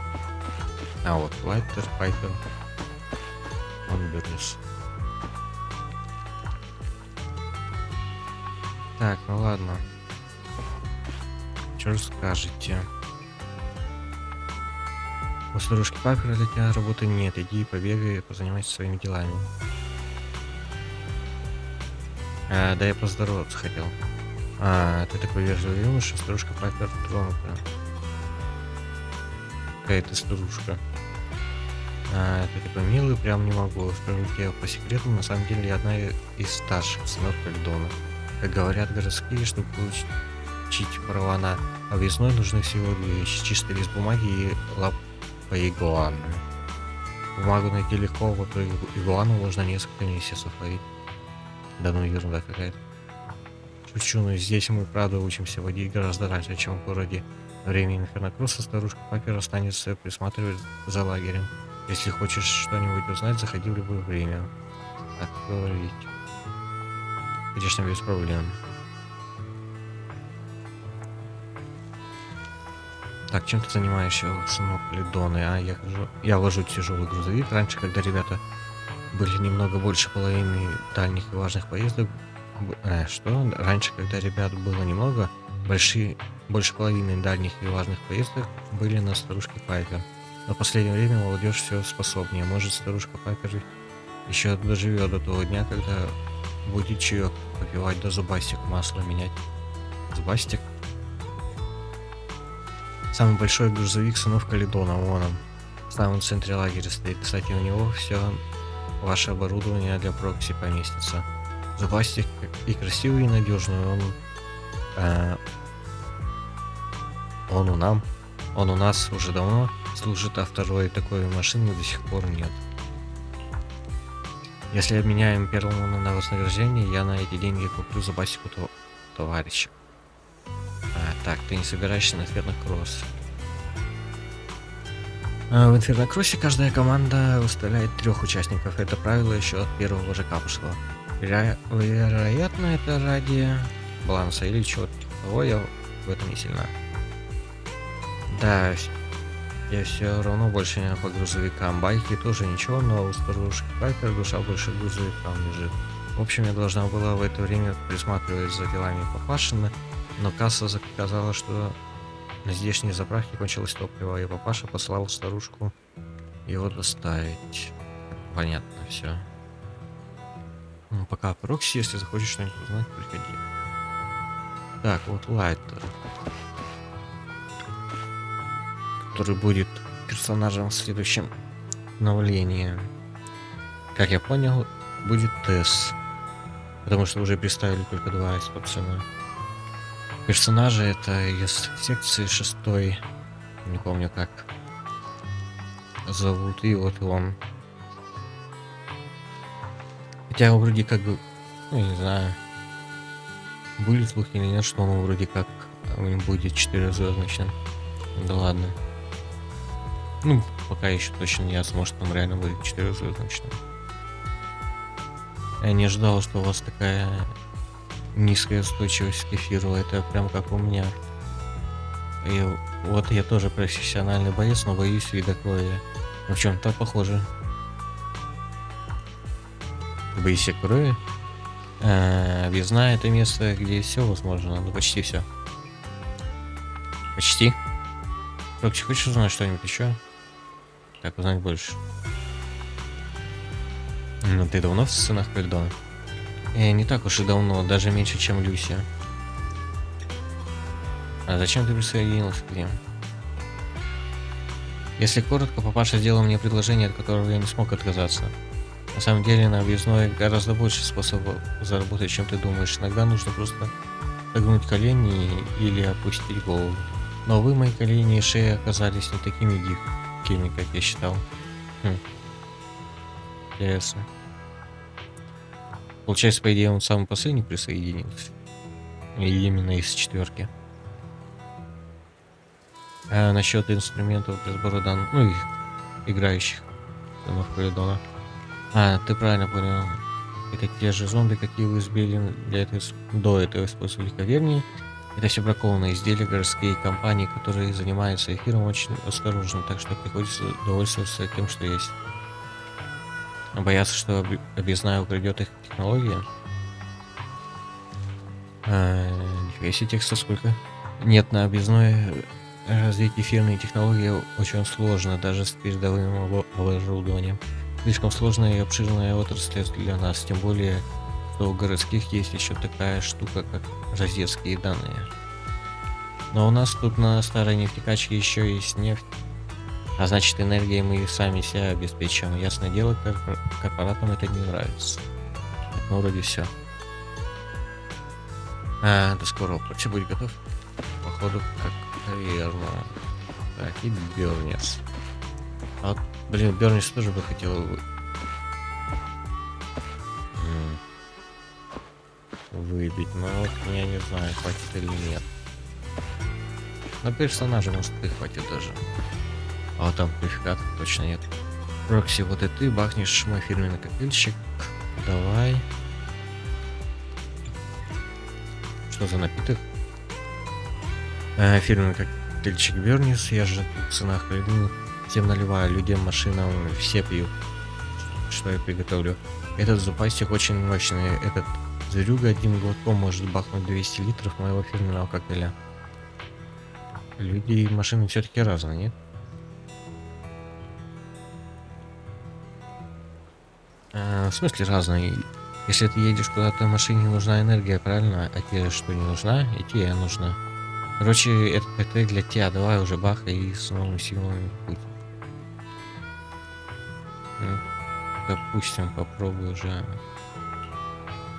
Вот, Лайтер, Пайпер. Он Бернис. Так, ну ладно. Что скажете? У старушки Пайпера для тебя работы нет. Иди побегай, позанимайся своими делами. Да я поздороваться хотел. Ты такой вежливый юноша, старушка Пайпер тронута. Какая ты старушка. Ты такой милый, прям не могу. Скажу тебе по секрету, на самом деле я одна из старших сынов Каледона. Как говорят городские, чтобы получить права на объездной, нужны всего две вещи: чистый лист бумаги и лапа игуаны. Бумагу найти легко, вот игуану можно несколько месяцев ловить. Да ну ерунда какая-то. Шучу, но здесь мы правда учимся водить гораздо раньше, чем в городе. На время инфернокросса старушка Пайпер останется присматривать за лагерем. Если хочешь что-нибудь узнать, заходи в любое время. Так говорить. Конечно, без проблем. Так, чем ты занимаешься, сынок Каледона? Я вожу тяжелый грузовик. Раньше, когда ребята были немного больше половины дальних и важных поездок... Раньше, когда ребят было немного, больше половины дальних и важных поездок были на старушке Пайпер. Но в последнее время молодежь все способнее. Может, старушка Пайпер еще доживет до того дня, когда будет чаек попивать, да зубастик масло менять. Зубастик? Самый большой грузовик сынов Каледона, вон он. В самом центре лагеря стоит. Кстати, у него все ваше оборудование для прокси поместится. Зубастик и красивый, и надежный. Он у нас уже давно служит, а второй такой машины до сих пор нет. Если обменяем первому на вознаграждение, я на эти деньги куплю Зубастику товарища. Так, ты не собираешься на Инфернокросс? В Инфернокроссе каждая команда выставляет 3 участников. Это правило еще от первого вожака пошло. Вероятно, это ради баланса или чего-то. Я в этом не сильна. Да, я все равно больше не по грузовикам. Байки тоже ничего, но у старушки Пайпер душа больше к грузовикам лежит. В общем, я должна была в это время присматривать за делами папашина, но касса заказала, что на здешней заправке кончилось топливо, и папаша послал старушку его доставить. Понятно, все. Ну, пока Прокси, если захочешь что-нибудь узнать, приходи. Так, вот Лайтер, который будет персонажем в следующем обновлении. Как я понял, будет Тесс. Потому что уже представили только 2, собственно. Персонажи это из секции 6. Не помню как зовут. И вот он. Хотя вроде как бы, ну не знаю, были слухи или нет, что он вроде как будет 4-звездочным. Да ладно. Ну, пока еще точно не ясно, может он реально будет 4-звездочным. Я не ожидал, что у вас такая низкая устойчивость к эфиру. Это прям как у меня. И вот я тоже профессиональный боец, но боюсь вида крови. В чем-то похоже. Боишься крови? Объездная это место, где все возможно. Ну почти все. Почти. Рокси, хочешь узнать что-нибудь еще? Так, узнать больше. Ну ты давно в сценах Кальдона? Не так уж и давно, даже меньше, чем Люси. А зачем ты присоединился к ним? Если коротко, папаша сделал мне предложение, от которого я не смог отказаться. На самом деле на Объездной гораздо больше способов заработать, чем ты думаешь. Иногда нужно просто согнуть колени или опустить голову. Но увы, мои колени и шея оказались не такими гибкими, как я считал. Интересно. Получается, по идее, он самый последний присоединился. И именно из 4. А насчет инструментов для сбора данных, ну и играющих в Калидона. Ты правильно понял. Это те же зомби, какие вы избили для этого, до этого использовали каверни. Это все бракованные изделия, городские компании, которые занимаются эфиром, очень осторожно, так что приходится довольствоваться тем, что есть. Боятся, что Объездная украдет их технологии. Нифига себе текста сколько. Нет, на Объездной развить эфирные технологии очень сложно, даже с передовым оборудованием. Слишком сложная и обширная отрасль для нас, тем более, что у городских есть еще такая штука, как розетские данные. Но у нас тут на старой нефтекачке еще есть нефть, а значит энергией мы сами себя обеспечиваем. Ясное дело, корпоратам это не нравится. Ну, вроде все. До скорого. Все будет готов. Походу, как верно. Так, и Бернис. А вот, блин, Бернис тоже бы хотел выбить, но вот я не знаю, хватит или нет. Но персонажа, может, и хватит даже. А вот там квалификатов точно нет. Прокси, вот и ты бахнешь мой фирменный коктейльчик. Давай. Что за напиток? Фирменный коктейльчик Бернис. Я же в ценах храню. Всем наливаю, людям, машинам, все пьют, что я приготовлю. Этот запасик очень мощный. Этот зверюга одним глотком может бахнуть 200 литров моего фирменного коктейля. Люди и машины все-таки разные, нет? В смысле разные? Если ты едешь куда-то, машине нужна энергия, правильно? А тебе что не нужна? И тебе нужна. Короче, этот коктейль для тебя. Давай уже бахай и с новыми силами путь. Допустим, попробую уже.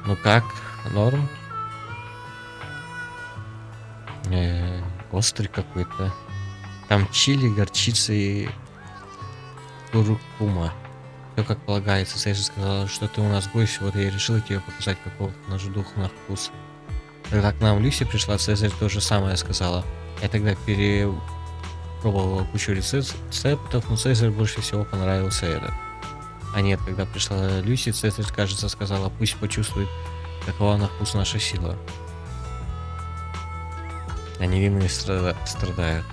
Ну как? Норм? Острый какой-то. Там чили, горчица и куркума. Все как полагается. Сейджи сказала, что ты у нас гость, вот я решил тебе показать какого-то наш дух на вкус. Когда к нам Люси пришла, Цезарь то же самое сказала. Я тогда перепробовал кучу рецептов, но Цезарь больше всего понравился этот. А нет, когда пришла Люси, Цезарь, кажется, сказала, пусть почувствует, какова на вкус наша сила. а невинные страдают.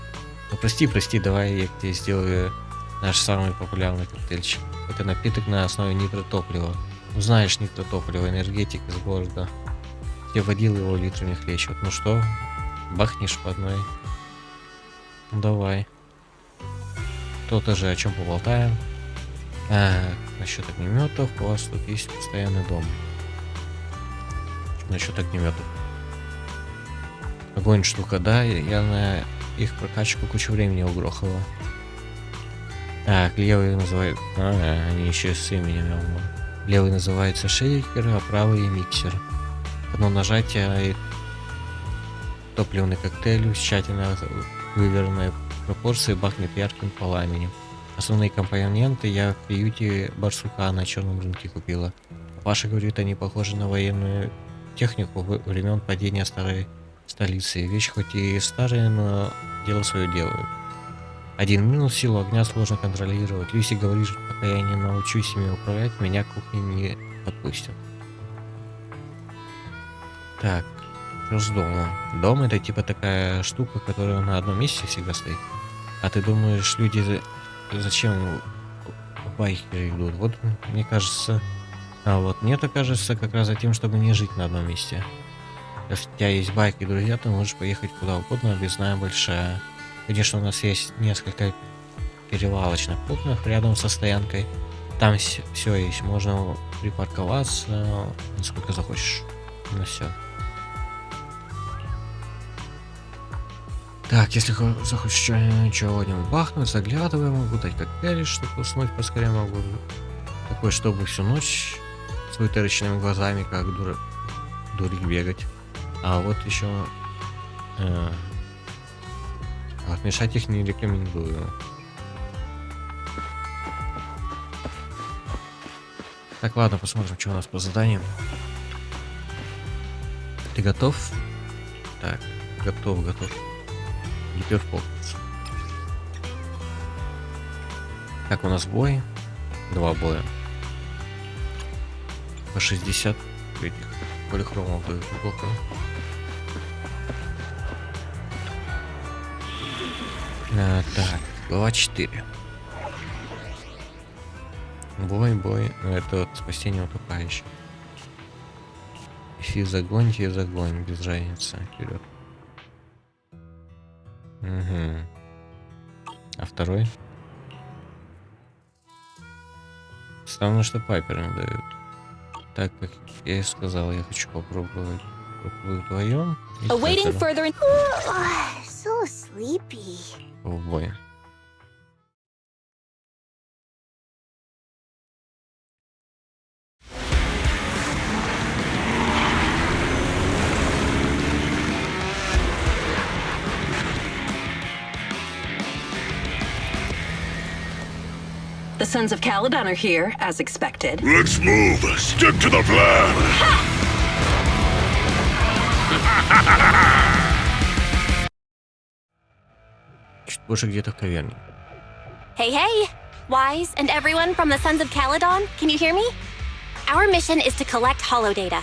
Ну прости, давай я тебе сделаю наш самый популярный коктейльчик. Это напиток на основе нитротоплива. Ну знаешь, нитротопливо, энергетик из города. Я водил его литрами хлещут. Ну что, бахнешь по одной? Ну давай. То-то же, о чем поболтаем. Насчет огнеметов, у вас тут есть постоянный дом. Насчет огнеметов. Огонь штука, да, я на их прокачку кучу времени угрохала. Так, левый называет... они еще с именем. Левый называется шейкер, а правый миксер. Одно нажатие и топливный коктейль с тщательно выверенной пропорции бахнет ярким пламенем. Основные компоненты я в приюте барсука на черном рынке купила. Паша говорит, они похожи на военную технику времен падения старой столицы. Вещи хоть и старые, но дело свое делают. Один минус: силу огня сложно контролировать. Люси говорит, пока я не научусь ими управлять, меня к кухне не подпустят. Так, что с домом? Дом — это типа такая штука, которая на одном месте всегда стоит. А ты думаешь, люди зачем байкеры идут? Вот мне кажется... вот мне-то кажется как раз за тем, чтобы не жить на одном месте. Если у тебя есть байк и друзья, то можешь поехать куда угодно, Объездная большая. Конечно, у нас есть несколько перевалочных пунктов рядом со стоянкой. Там все есть, можно припарковаться насколько захочешь. Ну все. Так, если захочешь чего-нибудь бахнуть, заглядываем, могу дать коктейли, чтобы уснуть поскорее могу. Такой, чтобы всю ночь с вытаращенными глазами, как дурик бегать. А вот еще... отмешать их не рекомендую. Так, ладно, посмотрим, что у нас по заданиям. Ты готов? Так, готов. Гиперфокус. Так, у нас бой. 2 боя. По 60 этих полихромов дают неплохо. Так, глава 4. Бой. Это вот спасение утопающих. Физ огонь, без разницы. Вперед. Угу. А второй? Странно, что пайперы не дают. Так, как я и сказал, я хочу попробовать. Попробую вдвоем. So sleepy. В бой. The Sons of Caledon are here, as expected. Let's move. Stick to the plan. Чуть позже где-то в каверне. Hey, Wise and everyone from the Sons of Caledon, can you hear me? Our mission is to collect holo data.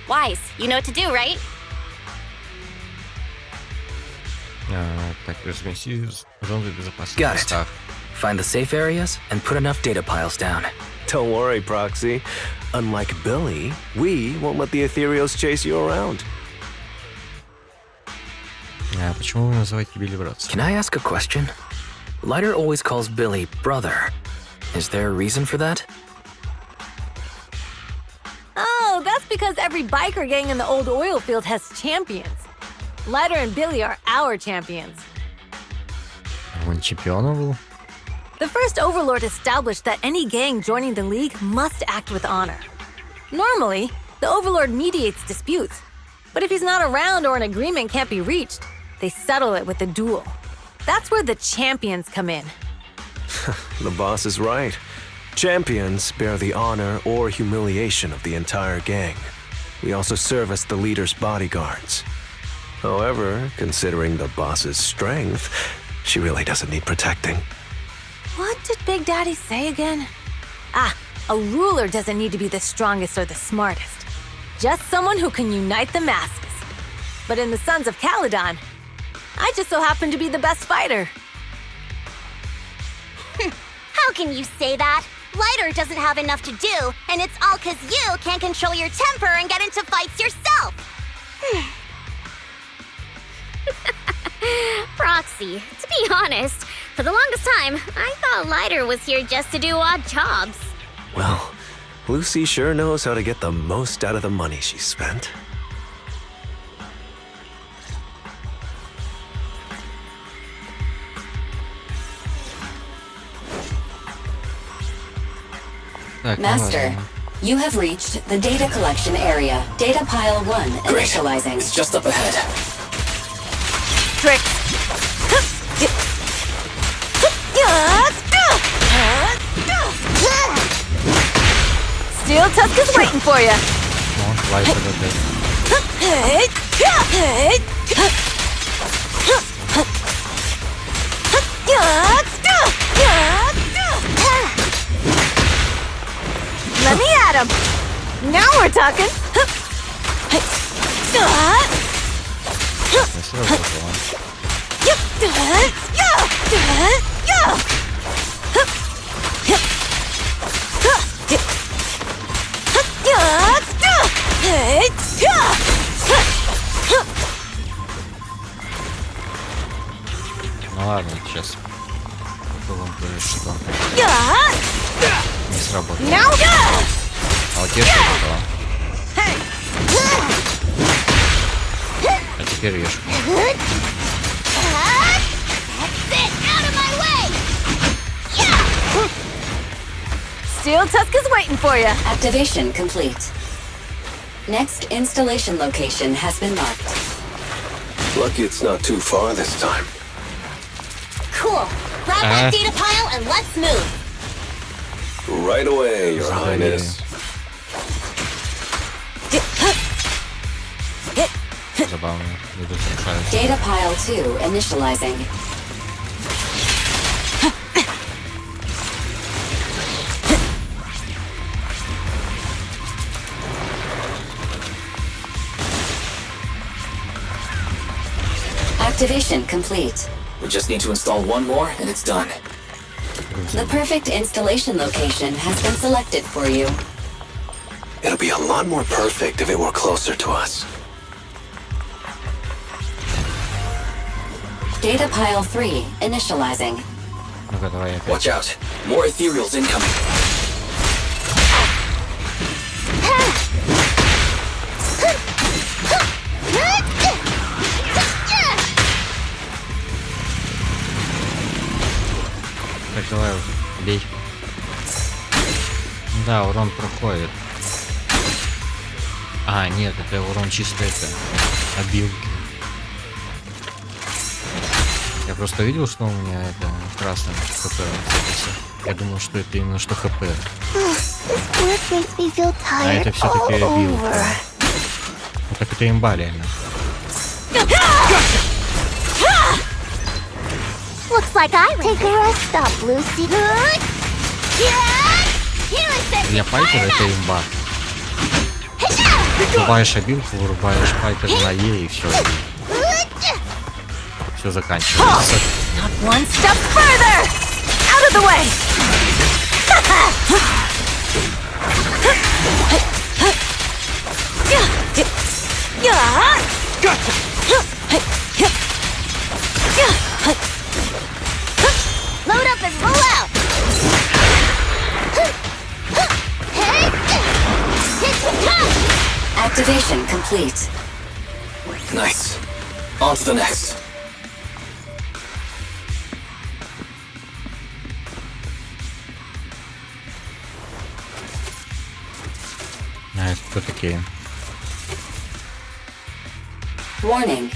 Wise, you know what to do, right? Так, размести зоны безопасности. Got it. Find the safe areas and put enough data piles down. Don't worry, Proxy. Unlike Billy, we won't let the ethereals chase you around. Почему вы называете Билли братцем? Can I ask a question? Lighter always calls Billy brother. Is there a reason for that? Oh, that's because every biker gang in the old oil field has champions. Lighter and Billy are our champions. Он чемпионом был? The first overlord established that any gang joining the league must act with honor. Normally, the overlord mediates disputes, but if he's not around or an agreement can't be reached, they settle it with a duel. That's where the champions come in. The boss is right. Champions bear the honor or humiliation of the entire gang. We also serve as the leader's bodyguards. However, considering the boss's strength, she really doesn't need protecting. What did Big Daddy say again? A ruler doesn't need to be the strongest or the smartest. Just someone who can unite the masses. But in the Sons of Caledon, I just so happen to be the best fighter. How can you say that? Lighter doesn't have enough to do, and it's all 'cause you can't control your temper and get into fights yourself. Proxy, to be honest, for the longest time, I thought Lighter was here just to do odd jobs. Well, Lucy sure knows how to get the most out of the money she spent. Master, you have reached the data collection area. Data pile 1 initializing. It's just up ahead. Trick. Steel Tusk is waiting for you. Light a little bit. Let me at him. Now we're talking. Ну ладно, сейчас попробуем кое-что. Не сработало. А вот теперь сработало. А теперь режь. Steel Tusk is waiting for you. Activation complete. Next installation location has been marked. Lucky it's not too far this time. Cool. Grab that data pile and let's move. Right away, Your Highness. Забавно. Не досрушается. Data pile 2 initializing. Activation complete. We just need to install one more and it's done. The perfect installation location has been selected for you. It'll be a lot more perfect if it were closer to us. Data pile 3 initializing. Ну-ка, давай опять. Watch out. More ethereals incoming. Так, давай уже, бей. Да, урон проходит. А, нет, это урон чисто это обилки. Я просто видел, что у меня это красным ХП. Я думал, что это именно что ХП. А это все-таки обилка. Ну так это имба реально. Looks like I take a rest stop, Lucy. Для файтера это имба. Вырубаешь обилку, вырубаешь файтер на Е и все. Все заканчивается. Not one step further! Out of the way! Load up and roll out! Activation complete. Nice. On to the next. А это кто такие? Warning.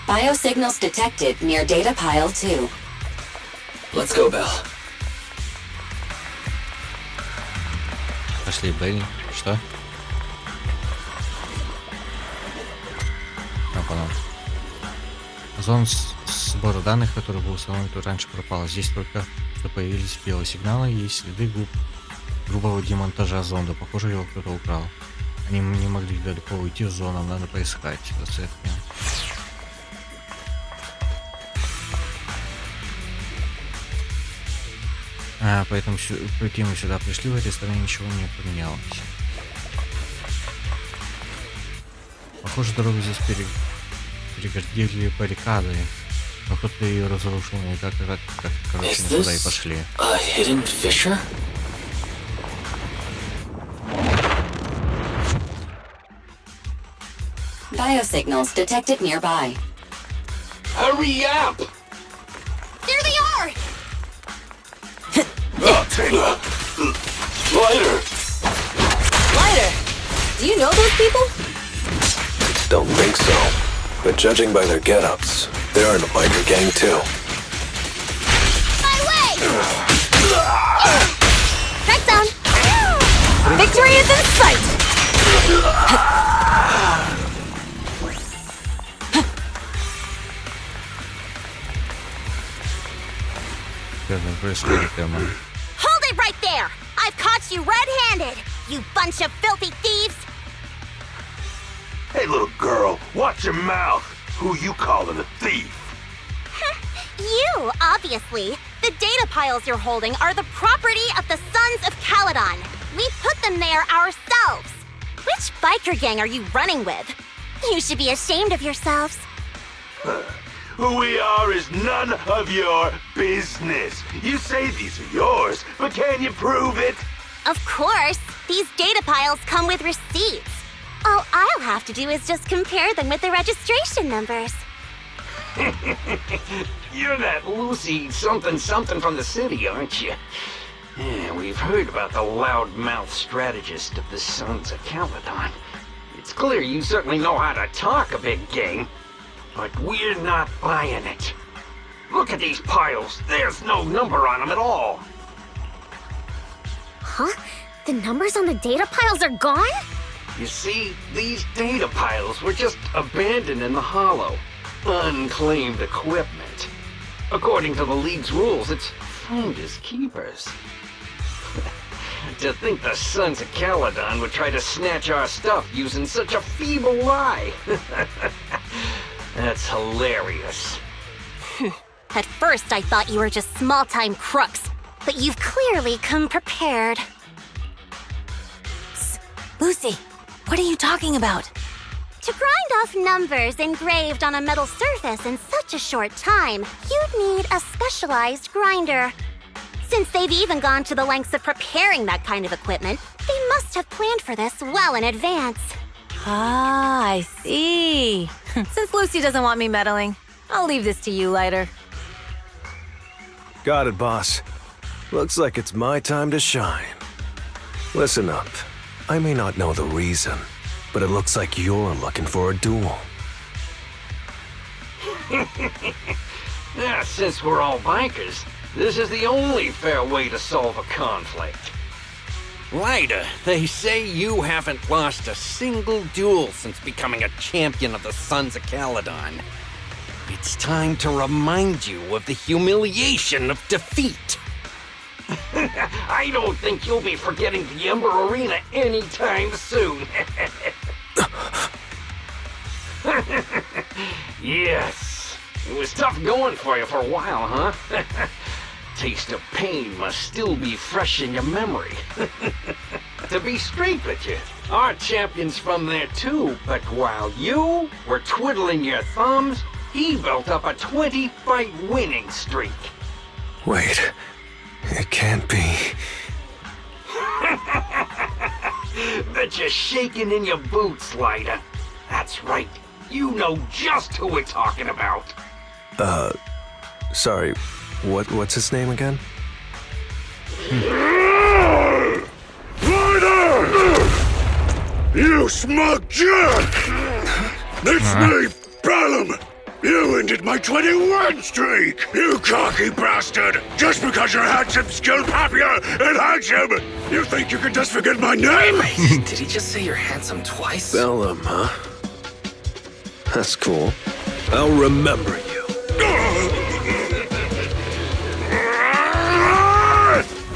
Biosignals detected near data pile 2. Let's go, Belle. Пошли, Белли. Что? А, понял. Зона сбора данных, который был установлен, то раньше пропала. Здесь только что появились белые сигналы и есть следы грубого демонтажа зонда. Похоже, его кто-то украл. Они не могли далеко уйти в зону, надо поискать. Поэтому прийти мы сюда пришли, в этой стране ничего не поменялось. Похоже, дорогу здесь перегородили баррикады. Но кто-то ее разрушил, и короче, мы сюда и пошли. Biosignals detected nearby. Hurry up! There they are! Lighter! Lighter, do you know those people? Don't think so. But judging by their get-ups, they're in a biker gang too. My way! Track down! Victory is in sight! Hold it right there! I've caught you red-handed, you bunch of filthy thieves! Hey, little girl, watch your mouth. Who you calling a thief? You, obviously. The data piles you're holding are the property of the Sons of Caledon. We put them there ourselves. Which biker gang are you running with? You should be ashamed of yourselves. Who we are is none of your business. You say these are yours, but can you prove it? Of course. These data piles come with receipts. All I'll have to do is just compare them with the registration numbers. You're that Lucy something from the city, aren't you? Yeah, we've heard about the loudmouth strategist of the Sons of Caledon. It's clear you certainly know how to talk a big game, but we're not buying it. Look at these piles. There's no number on them at all. Huh? The numbers on the data piles are gone? You see, these data piles were just abandoned in the hollow. Unclaimed equipment. According to the League's rules, it's finders keepers. To think the Sons of Caledon would try to snatch our stuff using such a feeble lie. That's hilarious. At first, I thought you were just small-time crooks, but you've clearly come prepared. Psst. Lucy, what are you talking about? To grind off numbers engraved on a metal surface in such a short time, you'd need a specialized grinder. Since they've even gone to the lengths of preparing that kind of equipment, they must have planned for this well in advance. Ah, I see. Since Lucy doesn't want me meddling, I'll leave this to you, Lighter. Got it, boss. Looks like it's my time to shine. Listen up. I may not know the reason, but it looks like you're looking for a duel. Yeah, since we're all bikers, this is the only fair way to solve a conflict. Ryder, they say you haven't lost a single duel since becoming a champion of the Sons of Caledon. It's time to remind you of the humiliation of defeat. I don't think you'll be forgetting the Ember Arena anytime soon. Yes, it was tough going for you for a while, huh? Taste of pain must still be fresh in your memory. To be straight with you, our champion's from there too, but while you were twiddling your thumbs, he built up a 20-fight winning streak. Wait, it can't be. Bet you're shaking in your boots, Lyda. That's right. You know just who we're talking about. Sorry, what's his name again? Ryder! You smug jerk! It's me, Bellum! You ended my 20-win streak, you cocky bastard! Just because you're handsome, skilled, happier, and handsome! You think you can just forget my name? Did he just say you're handsome twice? Bellum, huh? That's cool. I'll remember you.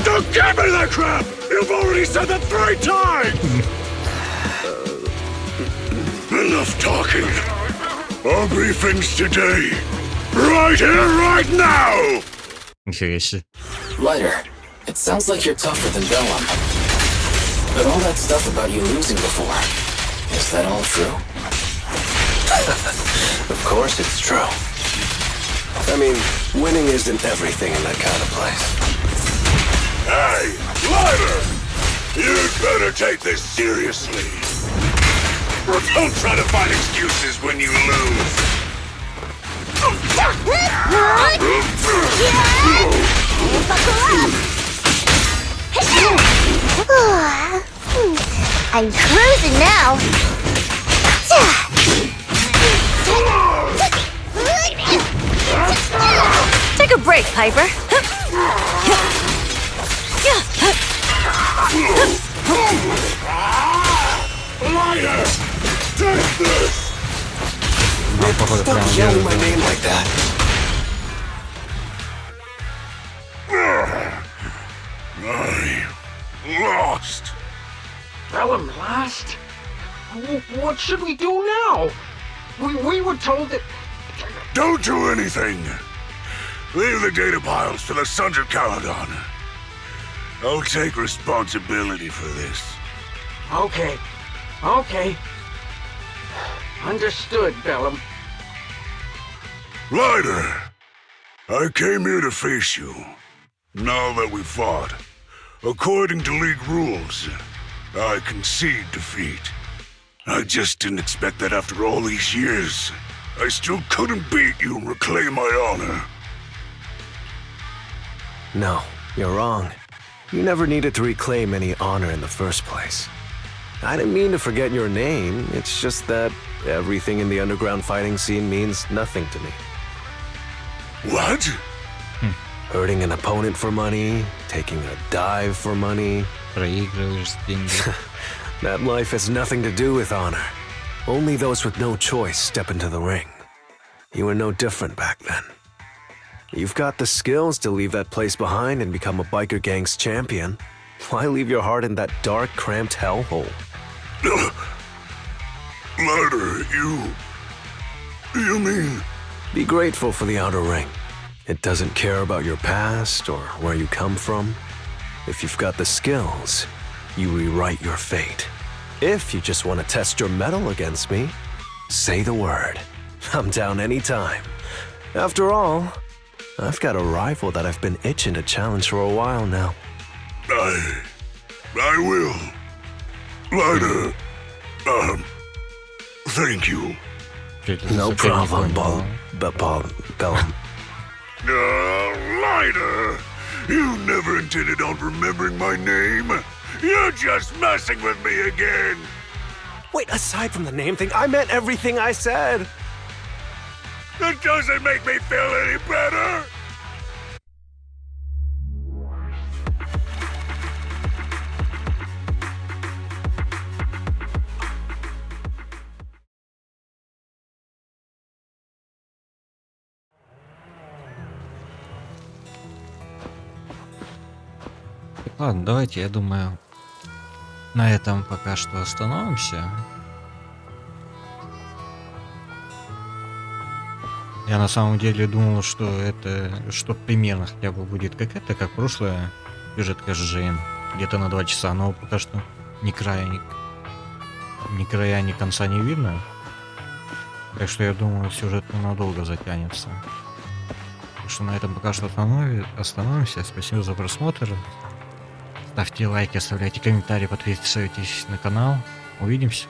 Don't give me that crap! You've already said that 3 times! Enough talking. Our briefings today. Right here, right now! Lighter, It sounds like you're tougher than Bellum. But all that stuff about you losing before, is that all true? Of course it's true. I mean, winning isn't everything in that kind of place. Hey, Lighter! You'd better take this seriously. Don't try to find excuses when you lose. I'm cruising now. Take a break, Piper. Lighter! Take this! Stop yelling my name like that. I lost. Bellum lost? What should we do now? We were told that... Don't do anything. Leave the data piles to the Sons of Caledon. I'll take responsibility for this. Okay. Understood, Bellum. Lighter, I came here to face you. Now that we fought, according to League rules, I concede defeat. I just didn't expect that after all these years, I still couldn't beat you and reclaim my honor. No, you're wrong. You never needed to reclaim any honor in the first place. I didn't mean to forget your name, it's just that everything in the underground fighting scene means nothing to me. What? Hurting an opponent for money, taking a dive for money. Проигрываешь деньги. That life has nothing to do with honor. Only those with no choice step into the ring. You were no different back then. You've got the skills to leave that place behind and become a biker gang's champion. Why leave your heart in that dark, cramped hellhole? Lighter, you mean... Be grateful for the outer ring. It doesn't care about your past or where you come from. If you've got the skills, you rewrite your fate. If you just want to test your mettle against me, say the word. I'm down anytime. After all, I've got a rival that I've been itching to challenge for a while now. I will. Lighter, thank you. No problem, Bellum. Lighter! You never intended on remembering my name. You're just messing with me again. Wait, aside from the name thing, I meant everything I said. It doesn't make me feel any better. Ладно, давайте, я думаю, на этом пока что остановимся. Я на самом деле думал, что это, что примерно хотя бы будет как прошлое сюжетка Жейн, где-то на 2 часа, но пока что ни края, ни конца не видно. Так что я думаю, сюжет надолго затянется. Так что на этом пока что остановимся. Спасибо за просмотр. Ставьте лайки, оставляйте комментарии, подписывайтесь на канал. Увидимся.